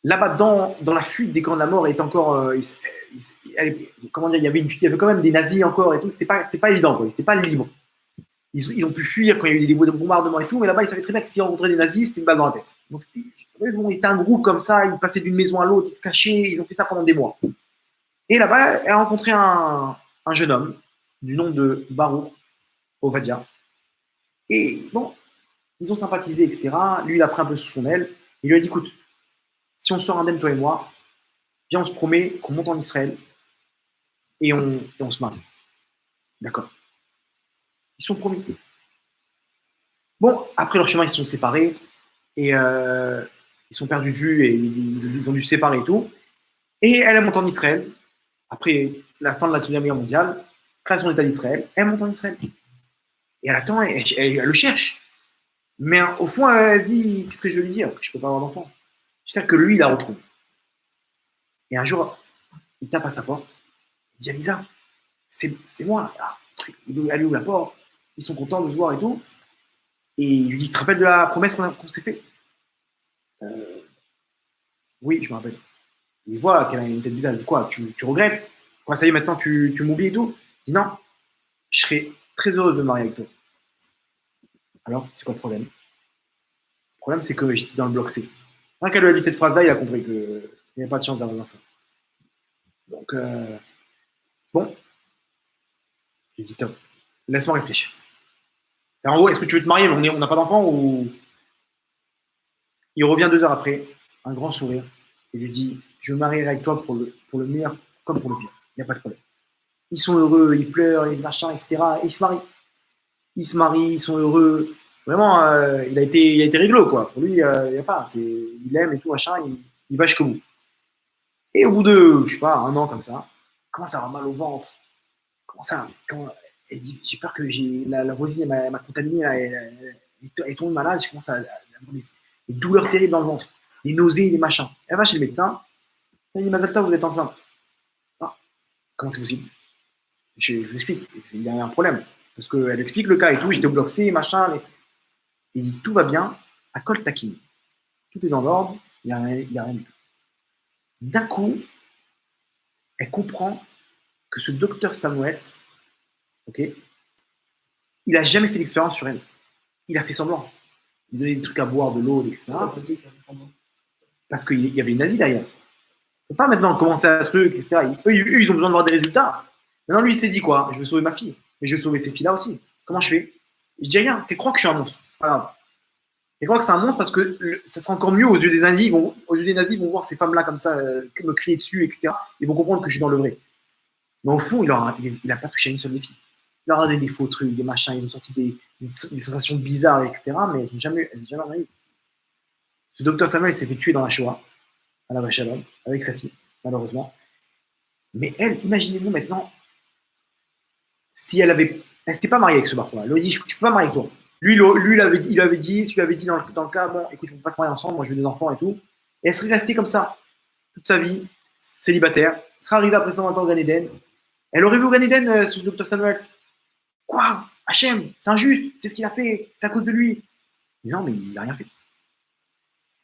Là-bas, dans la fuite des camps de la mort, elle est encore. Comment dire, il y avait quand même des nazis encore et tout, c'était pas évident, quoi. C'était pas libre. Ils ont pu fuir quand il y a eu des bombardements et tout, mais là-bas, ils savaient très bien que s'ils rencontraient des nazis, c'était une balle dans la tête. Donc, ils étaient un groupe comme ça, ils passaient d'une maison à l'autre, ils se cachaient, ils ont fait ça pendant des mois. Et là-bas, elle a rencontré un jeune homme du nom de Baruch Ovadia. Et bon, ils ont sympathisé, etc. Lui, il a pris un peu sous son aile. Il lui a dit écoute, si on sort indemne, toi et moi, viens, on se promet qu'on monte en Israël et on se marie. D'accord. Ils sont promis. Bon, après leur chemin, ils se sont séparés. Et ils sont perdus de vue et ils ont dû se séparer et tout. Et elle monte en Israël, après la fin de la Deuxième Guerre mondiale, création de l'État d'Israël, elle monte en Israël. Et elle attend, elle le cherche. Mais au fond, elle se dit, qu'est-ce que je vais lui dire? Que je ne peux pas avoir d'enfant. J'espère que lui, il la retrouve. Et un jour, il tape à sa porte, il dit, Alisa, c'est moi. Là. Elle ouvre la porte, ils sont contents de se voir et tout. Et il lui dit, tu te rappelles de la promesse qu'on s'est fait? Oui, je me rappelle. Il voit qu'elle a une tête bizarre. Il dit, quoi, tu regrettes? Quoi, ça y est, maintenant, tu m'oublies et tout? Il dit, non, je serais très heureuse de me marier avec toi. Alors, c'est quoi le problème? Le problème, c'est que j'étais dans le bloc C. Quand elle lui a dit cette phrase-là, il a compris qu'il n'y avait pas de chance d'avoir un enfant. Donc, bon, il dit, top, laisse-moi réfléchir. En gros, est-ce que tu veux te marier, mais on n'a pas d'enfant ou... Il revient 2 heures après, un grand sourire, et lui dit, je me marierai avec toi pour le meilleur comme pour le pire. Il n'y a pas de problème. Ils sont heureux, ils pleurent, ils machin, etc. Et ils se marient. Ils se marient, ils sont heureux. Vraiment, il a été réglo, quoi. Pour lui, il n'y a pas. Il aime et tout, machin, il va jusqu'au bout. Et au bout de, je sais pas, 1 an comme ça, il commence à avoir mal au ventre. Comment ça? Elle dit, j'ai peur que la voisine m'a contaminé, elle tombe malade, je commence à avoir des douleurs terribles dans le ventre, des nausées, des machins. Elle va chez le médecin, elle dit, Mazalta, vous êtes enceinte. Ah, comment c'est possible? Je vous explique, il y a un problème. Parce qu'elle explique le cas et tout, j'étais au bloc C, machin. Il dit, tout va bien, à Kol Takin. Tout est dans l'ordre, il n'y a rien du tout. D'un coup, elle comprend que ce docteur Samuels, ok, il n'a jamais fait d'expérience sur elle. Il a fait semblant. Il donnait des trucs à boire, de l'eau, etc. Parce qu'il y avait une nazie derrière. Il ne faut pas maintenant commencer un truc, etc. Eux, ils ont besoin de voir des résultats. Maintenant, lui, il s'est dit quoi? Je veux sauver ma fille, mais je veux sauver ces filles-là aussi. Comment je fais? Je dis rien. Qu'elle croit que je suis un monstre. C'est pas grave. Elle croit que c'est un monstre parce que ça sera encore mieux aux yeux des nazis. Aux yeux des nazis, ils vont voir ces femmes-là comme ça, me crier dessus, etc. Ils vont comprendre que je suis dans le vrai. Mais au fond, il n'a pas touché à une seule des filles. Il leur a donné des faux trucs, des machins, ils ont sorti des sensations bizarres, etc. Mais elles n'ont jamais rien eu. Ce docteur Samuel s'est fait tuer dans la Shoah, à la Vachalom, avec sa fille, malheureusement. Mais elle, imaginez-vous maintenant, si elle s'était pas mariée avec ce barreau-là. Elle lui a dit, je ne peux pas me marier avec toi. Lui, il lui avait dit dans le cas, bon, écoute, on ne peut pas se marier ensemble, moi je veux des enfants et tout. Et elle serait restée comme ça, toute sa vie, célibataire. Elle serait arrivée après 120 ans au Gan Eden. Elle aurait vu au Gan Eden, ce docteur Samuel. Quoi? Hachem, c'est injuste, c'est ce qu'il a fait, c'est à cause de lui. Mais non, mais il n'a rien fait.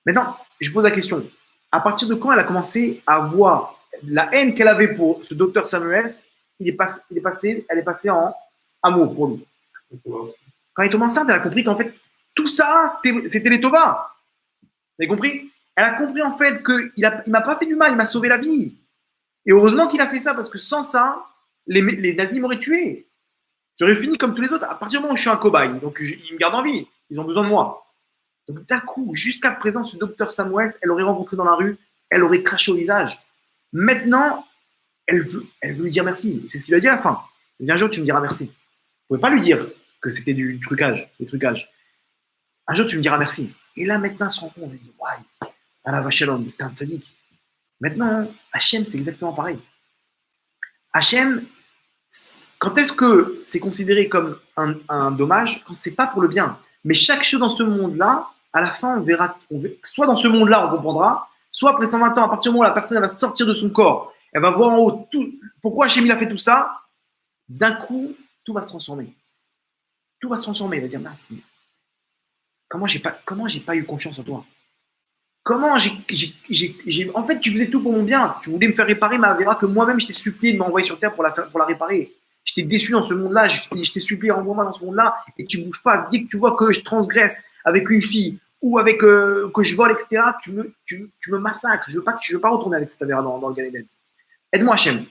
Maintenant, je pose la question. À partir de quand elle a commencé à voir la haine qu'elle avait pour ce docteur Samuels, elle est passée en amour pour lui. Quand elle tombe enceinte, elle a compris qu'en fait, tout ça, c'était les Tova. Vous avez compris? Elle a compris en fait qu'il ne m'a pas fait du mal, il m'a sauvé la vie. Et heureusement qu'il a fait ça, parce que sans ça, les nazis m'auraient tué. J'aurais fini comme tous les autres. À partir du moment où je suis un cobaye, donc ils me gardent en vie, ils ont besoin de moi. Donc d'un coup, jusqu'à présent, ce docteur Samuels, elle aurait rencontré dans la rue, elle aurait craché au visage. Maintenant, elle veut lui dire merci. C'est ce qu'il a dit à la fin. Il dit, un jour, tu me diras merci. Vous ne pouvez pas lui dire que c'était du trucage, des trucages. Un jour, tu me diras merci. Et là, maintenant, elle se rend compte, elle dit, ouais, Allah va shalom, c'était un tzaddik. Maintenant, Hachem, c'est exactement pareil. Hachem, quand est-ce que c'est considéré comme un dommage? Quand c'est pas pour le bien. Mais chaque chose dans ce monde-là, à la fin, on verra, soit dans ce monde-là, on comprendra, soit après 120 ans, à partir du moment où la personne elle va sortir de son corps, elle va voir en haut tout, pourquoi Hachem il a fait tout ça, d'un coup, tout va se transformer. Tout va se transformer. Il va dire, mince, mais comment j'ai pas eu confiance en toi? Comment en fait, tu faisais tout pour mon bien. Tu voulais me faire réparer ma Avera que moi-même, je t'ai supplié de m'envoyer sur Terre pour la réparer. J'étais déçu dans ce monde-là. Je t'ai supplié, renvoie-moi dans ce monde-là et tu ne bouges pas. Dès que tu vois que je transgresse avec une fille ou avec que je vole, etc., tu me massacres. Je veux pas retourner avec cette Avera dans le Gan Eden. Aide-moi, Hachem.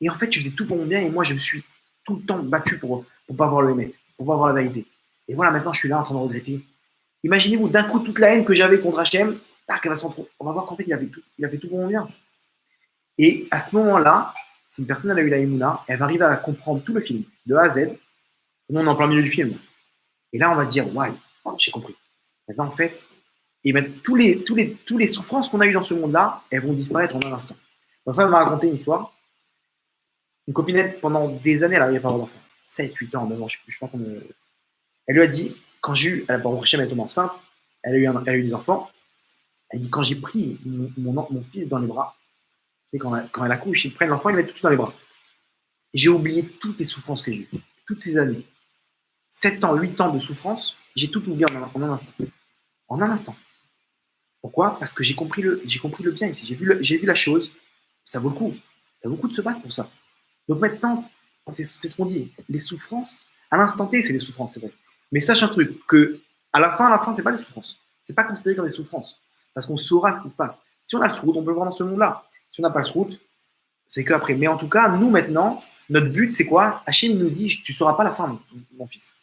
Et en fait, tu faisais tout pour mon bien et moi, je me suis tout le temps battu pour pas voir le Hémet, pour pas voir la vérité. Et voilà, maintenant, je suis là en train de regretter. Imaginez-vous d'un coup toute la haine que j'avais contre Hachem. On va voir qu'en fait, il a fait tout pour mon bien. Et à ce moment-là, si une personne elle a eu la Emouna, elle va arriver à comprendre tout le film, de A à Z. Nous, on est en plein milieu du film. Et là, on va dire, ouais, j'ai compris. Maintenant, en fait, Et ben, tous les souffrances qu'on a eues dans ce monde-là, elles vont disparaître en un instant. Ma femme m'a raconté une histoire. Une copinette, pendant des années, elle n'arrivait pas à avoir d'enfant. 7, 8 ans, 9 ans, je ne sais pas combien. Elle lui a dit, quand j'ai eu, elle est tombée enceinte, elle a eu des enfants. Elle dit, quand j'ai pris mon fils dans les bras, tu sais, quand elle accouche, ils prennent l'enfant, ils le mettent tout de suite dans les bras. J'ai oublié toutes les souffrances que j'ai eues, toutes ces années. 7 ans, 8 ans de souffrance, j'ai tout oublié en un instant. En un instant. Pourquoi? Parce que j'ai compris le bien ici. J'ai vu la chose. Ça vaut le coup. Ça vaut le coup de se battre pour ça. Donc maintenant, c'est ce qu'on dit. Les souffrances, à l'instant T, c'est des souffrances, c'est vrai. Mais sache un truc, que à la fin, c'est pas des souffrances. C'est pas considéré comme des souffrances. Parce qu'on saura ce qui se passe. Si on a le srout, on peut le voir dans ce monde-là. Si on n'a pas le srout, c'est qu'après. Mais en tout cas, nous maintenant, notre but, c'est quoi? Hachem nous dit, tu ne sauras pas la fin, mon fils.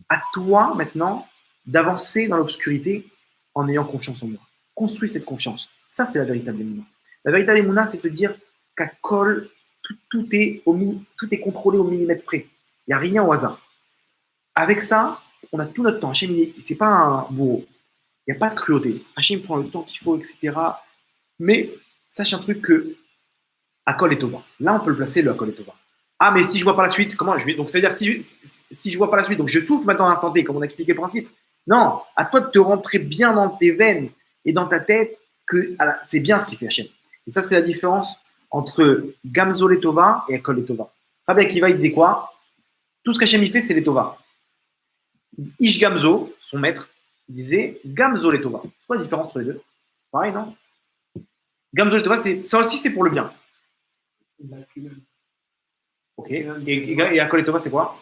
À toi maintenant d'avancer dans l'obscurité en ayant confiance en moi. Construis cette confiance. Ça, c'est la véritable émouna. La véritable émouna, c'est de dire qu'à Kol, tout est contrôlé au millimètre près. Il n'y a rien au hasard. Avec ça, on a tout notre temps. Hachem, c'est pas un bourreau. Il n'y a pas de cruauté. Hachem prend le temps qu'il faut, etc. Mais sache un truc que Akol est Tova. Là, on peut le placer, le Akol est Tova. Ah, mais si je vois pas la suite, comment je vais. Donc, c'est-à-dire, si je vois pas la suite, donc je souffre maintenant à l'instant T, comme on a expliqué le principe. Non, à toi de te rentrer bien dans tes veines et dans ta tête que c'est bien ce qu'il fait Hachem. Et ça, c'est la différence entre Gamzo Letova et Akol Letova. Rabbi Akiva, il disait quoi? Tout ce qu'Hachem il fait, c'est Letova. Ish Gamzo, son maître, il disait Gamzo Letova. C'est quoi la différence entre les deux? Pareil, non? Gamzo Letova, ça aussi, c'est pour le bien. Ok. Et Akol Letova, c'est quoi?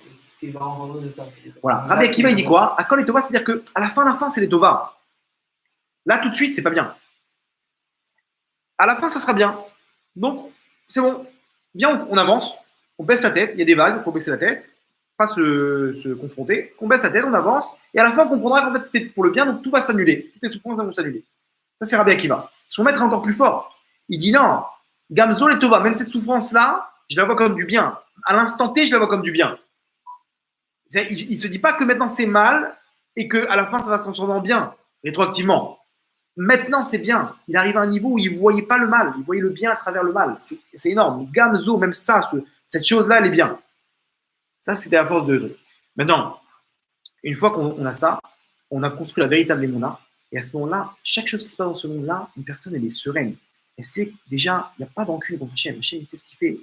Voilà. Rabbi Akiva, il dit quoi? Akol Letova, c'est-à-dire qu'à la fin, c'est les Tova. Là, tout de suite, c'est pas bien. À la fin, ça sera bien. Donc, c'est bon. Viens, on avance. On baisse la tête. Il y a des vagues, il faut baisser la tête. Pas se confronter. On baisse la tête, on avance. Et à la fin, on comprendra qu'en fait, c'était pour le bien, donc tout va s'annuler. Toutes les souffrances vont s'annuler. Ça, c'est Rabbi Akiva. Son maître est encore plus fort. Il dit non, Gamzo et Tova, même cette souffrance-là, je la vois comme du bien. À l'instant T, je la vois comme du bien. Il ne se dit pas que maintenant c'est mal et qu'à la fin, ça va se transformer en bien, rétroactivement. Maintenant, c'est bien. Il arrive à un niveau où il ne voyait pas le mal. Il voyait le bien à travers le mal. C'est énorme. Gamzo, même ça, cette chose-là, elle est bien. Ça, c'était la force de truc. Maintenant, une fois qu'on a ça, on a construit la véritable émouna. Et à ce moment-là, chaque chose qui se passe dans ce monde-là, une personne, elle est sereine. Elle sait déjà, il n'y a pas d'encul contre Hachem. Hachem, il sait ce qu'il fait.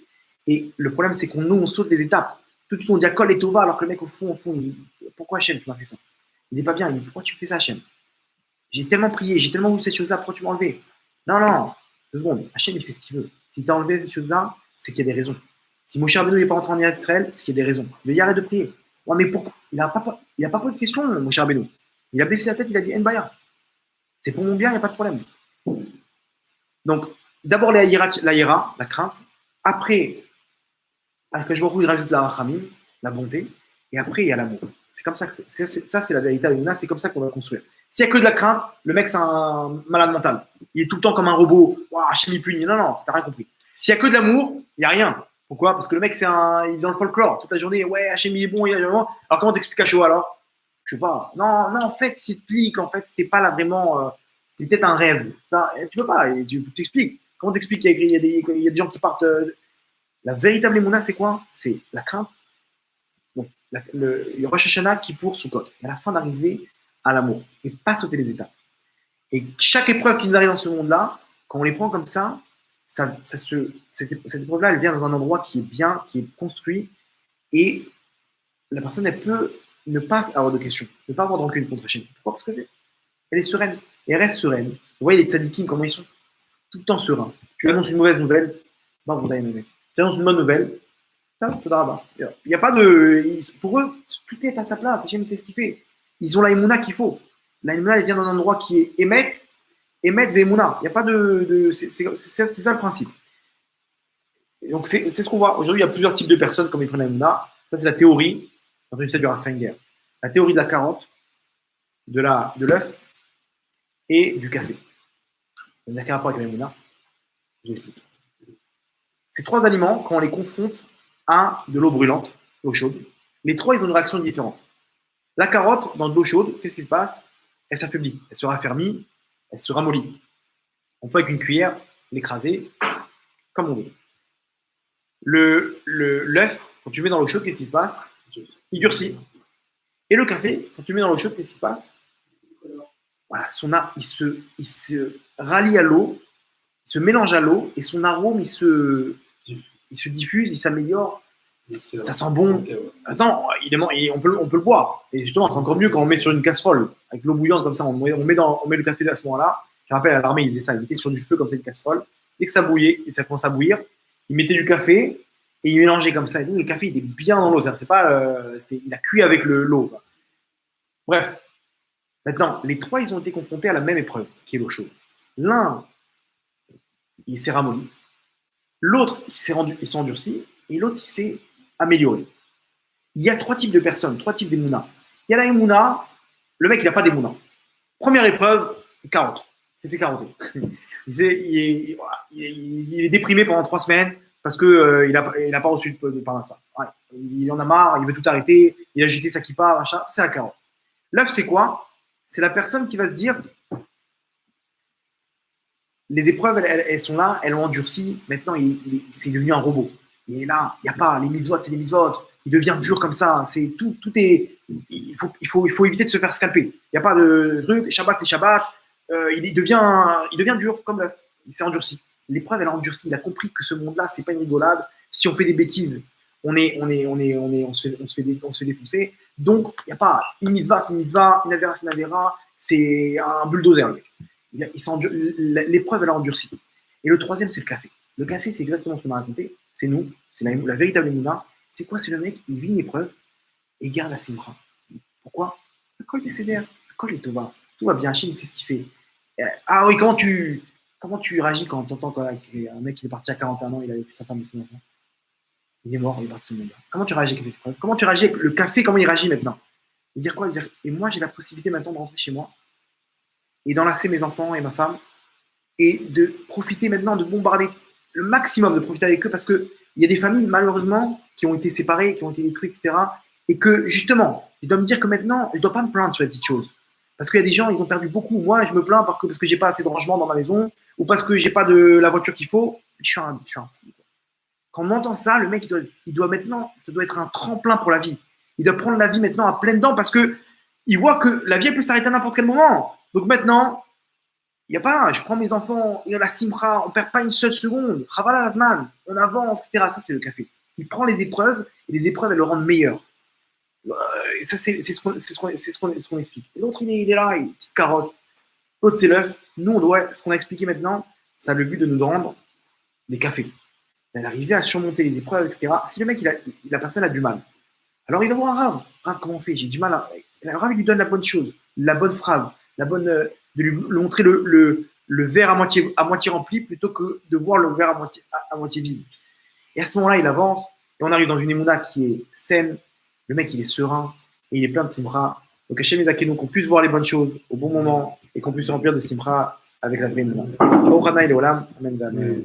Et le problème, c'est on saute les étapes. Tout de suite, on dit Akol et Tova, alors que le mec, au fond, il dit pourquoi Hachem, tu m'as fait ça? Il n'est pas bien. Il dit pourquoi tu me fais ça, Hachem? J'ai tellement prié, j'ai tellement voulu cette chose-là, pourquoi tu m'as enlevé? Non, 2 secondes. Hachem, il fait ce qu'il veut. Si tu as enlevé cette chose-là, c'est qu'il y a des raisons. Si Moshe Rabbeinu n'est pas rentré en Israël, c'est qu'il y a des raisons. Il arrête de prier. Ouais, mais pourquoi? Il n'a pas posé de question, Moshe Rabbeinu. Il a baissé la tête, il a dit Enbaya. C'est pour mon bien, il n'y a pas de problème. Donc, d'abord la hiera, la crainte. Après, que je il rajoute la rachamim, la bonté. Et après, il y a l'amour. C'est comme ça que ça, c'est la véritable émouna, c'est comme ça qu'on va construire. S'il n'y a que de la crainte, le mec, c'est un malade mental. Il est tout le temps comme un robot. Waouh, Hachem, il punit. Non, t'as rien compris. S'il n'y a que de l'amour, il n'y a rien. Pourquoi? Parce que le mec, il est dans le folklore. Toute la journée, ouais, Hachem, il est bon, il est vraiment. Alors, comment t'expliques à chaud alors? Je sais pas. Non, en fait, c'est qu'en fait, c'était pas là vraiment. C'était peut-être un rêve. Tu peux pas. Tu t'expliques. Comment t'expliques qu'il y a des gens qui partent. La véritable émouna, c'est quoi? C'est la crainte. Donc, le Rosh Hashanah qui pour Sukkot. Et à la fin d'arriver à l'amour. Et pas sauter les étapes. Et chaque épreuve qui nous arrive dans ce monde-là, quand on les prend comme ça, cette épreuve-là, elle vient dans un endroit qui est bien, qui est construit. Et la personne, elle peut ne pas avoir de questions, ne pas avoir de rancune contre Hachem. Pourquoi? Parce que elle est sereine. Et elle reste sereine. Vous voyez les tzadikim, comment ils sont? Tout le temps sereins. Tu annonces une mauvaise nouvelle, bah, vous avez une tu annonces une bonne nouvelle, il n'y a pas de. Pour eux, tout est à sa place. Hachem sait ce qu'il fait. Ils ont la émouna qu'il faut. La émouna, elle vient d'un endroit qui est émet ve'émouna. Il n'y a pas de. C'est ça le principe. Et donc, c'est ce qu'on voit. Aujourd'hui, il y a plusieurs types de personnes comme ils prennent la émouna. Ça, c'est la théorie. Dans une du Raffinger. La théorie de la carotte, de l'œuf et du café. Il n'y a qu'un rapport avec la émouna. J'explique. Ces 3 aliments, quand on les confronte à de l'eau brûlante, l'eau chaude, les 3, ils ont une réaction différente. La carotte, dans de l'eau chaude, qu'est-ce qui se passe? Elle s'affaiblit, elle se raffermit, elle se ramollit. On peut avec une cuillère l'écraser comme on veut. L'œuf, quand tu mets dans l'eau chaude, qu'est-ce qui se passe? Il durcit. Et le café, quand tu mets dans l'eau chaude, qu'est-ce qui se passe? Voilà, il se rallie à l'eau, il se mélange à l'eau et son arôme, il se diffuse, il s'améliore. Ça sent bon. Attends, on peut le boire. Et justement, c'est encore mieux quand on met sur une casserole avec l'eau bouillante comme ça. On met le café à ce moment-là. Je me rappelle à l'armée, ils faisaient ça. Ils mettaient sur du feu comme ça une casserole. Dès que ça bouillait et ça commence à bouillir, ils mettaient du café et ils mélangeaient comme ça. Et donc, le café il était bien dans l'eau. C'est pas, il a cuit avec l'eau. Bref. Maintenant, les trois, ils ont été confrontés à la même épreuve, qui est l'eau chaude. L'un, il s'est ramolli. L'autre, il s'est endurci. Et l'autre, il s'est amélioré. Il y a trois types de personnes, trois types d'émouna. Il y a la émouna, le mec, il n'a pas d'émouna. Première épreuve, carotte. Il s'est fait carotter. Il est déprimé pendant 3 semaines parce qu'il n'a pas reçu de parnassa. Ouais. Il en a marre, il veut tout arrêter, il a jeté sa kippa, machin. Ça, c'est la carotte. L'œuf, c'est quoi? C'est la personne qui va se dire les épreuves, elles sont là, elles l'ont endurci. Maintenant, c'est devenu un robot. Il est là, il n'y a pas les mitzvot, c'est les mitzvot. Il devient dur comme ça. C'est tout est. Il faut éviter de se faire scalper. Il n'y a pas de truc. Shabbat, c'est Shabbat. Il devient dur comme l'œuf. Il s'est endurci. L'épreuve, elle a endurci. Il a compris que ce monde-là, c'est pas une rigolade. Si on fait des bêtises, on se fait défoncer. Donc, il n'y a pas une mitzvah, c'est une mitzvah, une avera, c'est une avera. C'est un bulldozer, le mec. L'épreuve, elle a endurci. Et le troisième, c'est le café. Le café, c'est exactement ce qu'on a raconté. C'est nous, c'est la véritable émouna. C'est quoi? C'est le mec, il vit une épreuve et il garde la simra. Pourquoi? Le col est cédère, le col est tova. Tout va bien, Hachem, c'est ce qu'il fait. Ah oui, comment tu réagis quand tu entends un mec qui est parti à 41 ans, il a laissé sa femme et ses enfants? Il est mort, il est parti de ce monde-là. Comment tu réagis avec cette épreuve? Comment tu réagis avec le café? Comment il réagit maintenant? Il veut dire quoi? Il veut dire, et moi, j'ai la possibilité maintenant de rentrer chez moi et d'enlacer mes enfants et ma femme et de profiter maintenant de bombarder le maximum, de profiter avec eux parce qu'il y a des familles, malheureusement, qui ont été séparées, qui ont été détruites, etc. Et que, justement, je dois me dire que maintenant, je ne dois pas me plaindre sur les petites choses. Parce qu'il y a des gens, ils ont perdu beaucoup. Moi, je me plains parce que j'ai pas assez de rangement dans ma maison ou parce que j'ai pas de la voiture qu'il faut. Je suis un fou. Quand on entend ça, le mec, il doit maintenant, ça doit être un tremplin pour la vie. Il doit prendre la vie maintenant à pleines dents parce qu'il voit que la vie elle peut s'arrêter à n'importe quel moment. Donc maintenant, il n'y a pas, je prends mes enfants, il y a la simra, on ne perd pas une seule seconde. Chavala Lazman, on avance, etc. Ça, c'est le café. Il prend les épreuves et les épreuves, elles le rendent meilleur. Et ça, c'est ce qu'on explique. L'autre, il est là, une petite carotte. L'autre, c'est l'œuf. Nous, ce qu'on a expliqué maintenant, ça a le but de nous rendre des cafés. D'arriver à surmonter les épreuves, etc. Si le mec, la personne a du mal, alors il va voir un rave. Rave, comment on fait? J'ai du mal à. Le rave, il lui donne la bonne chose, la bonne phrase, de lui montrer le verre à moitié rempli plutôt que de voir le verre à moitié vide. Et à ce moment-là, il avance et on arrive dans une émouna qui est saine. Le mec, il est serein et il est plein de simra. Donc, Hachem Ezakenu, qu'on puisse voir les bonnes choses au bon moment et qu'on puisse se remplir de simra avec la vraie émouna. Amen.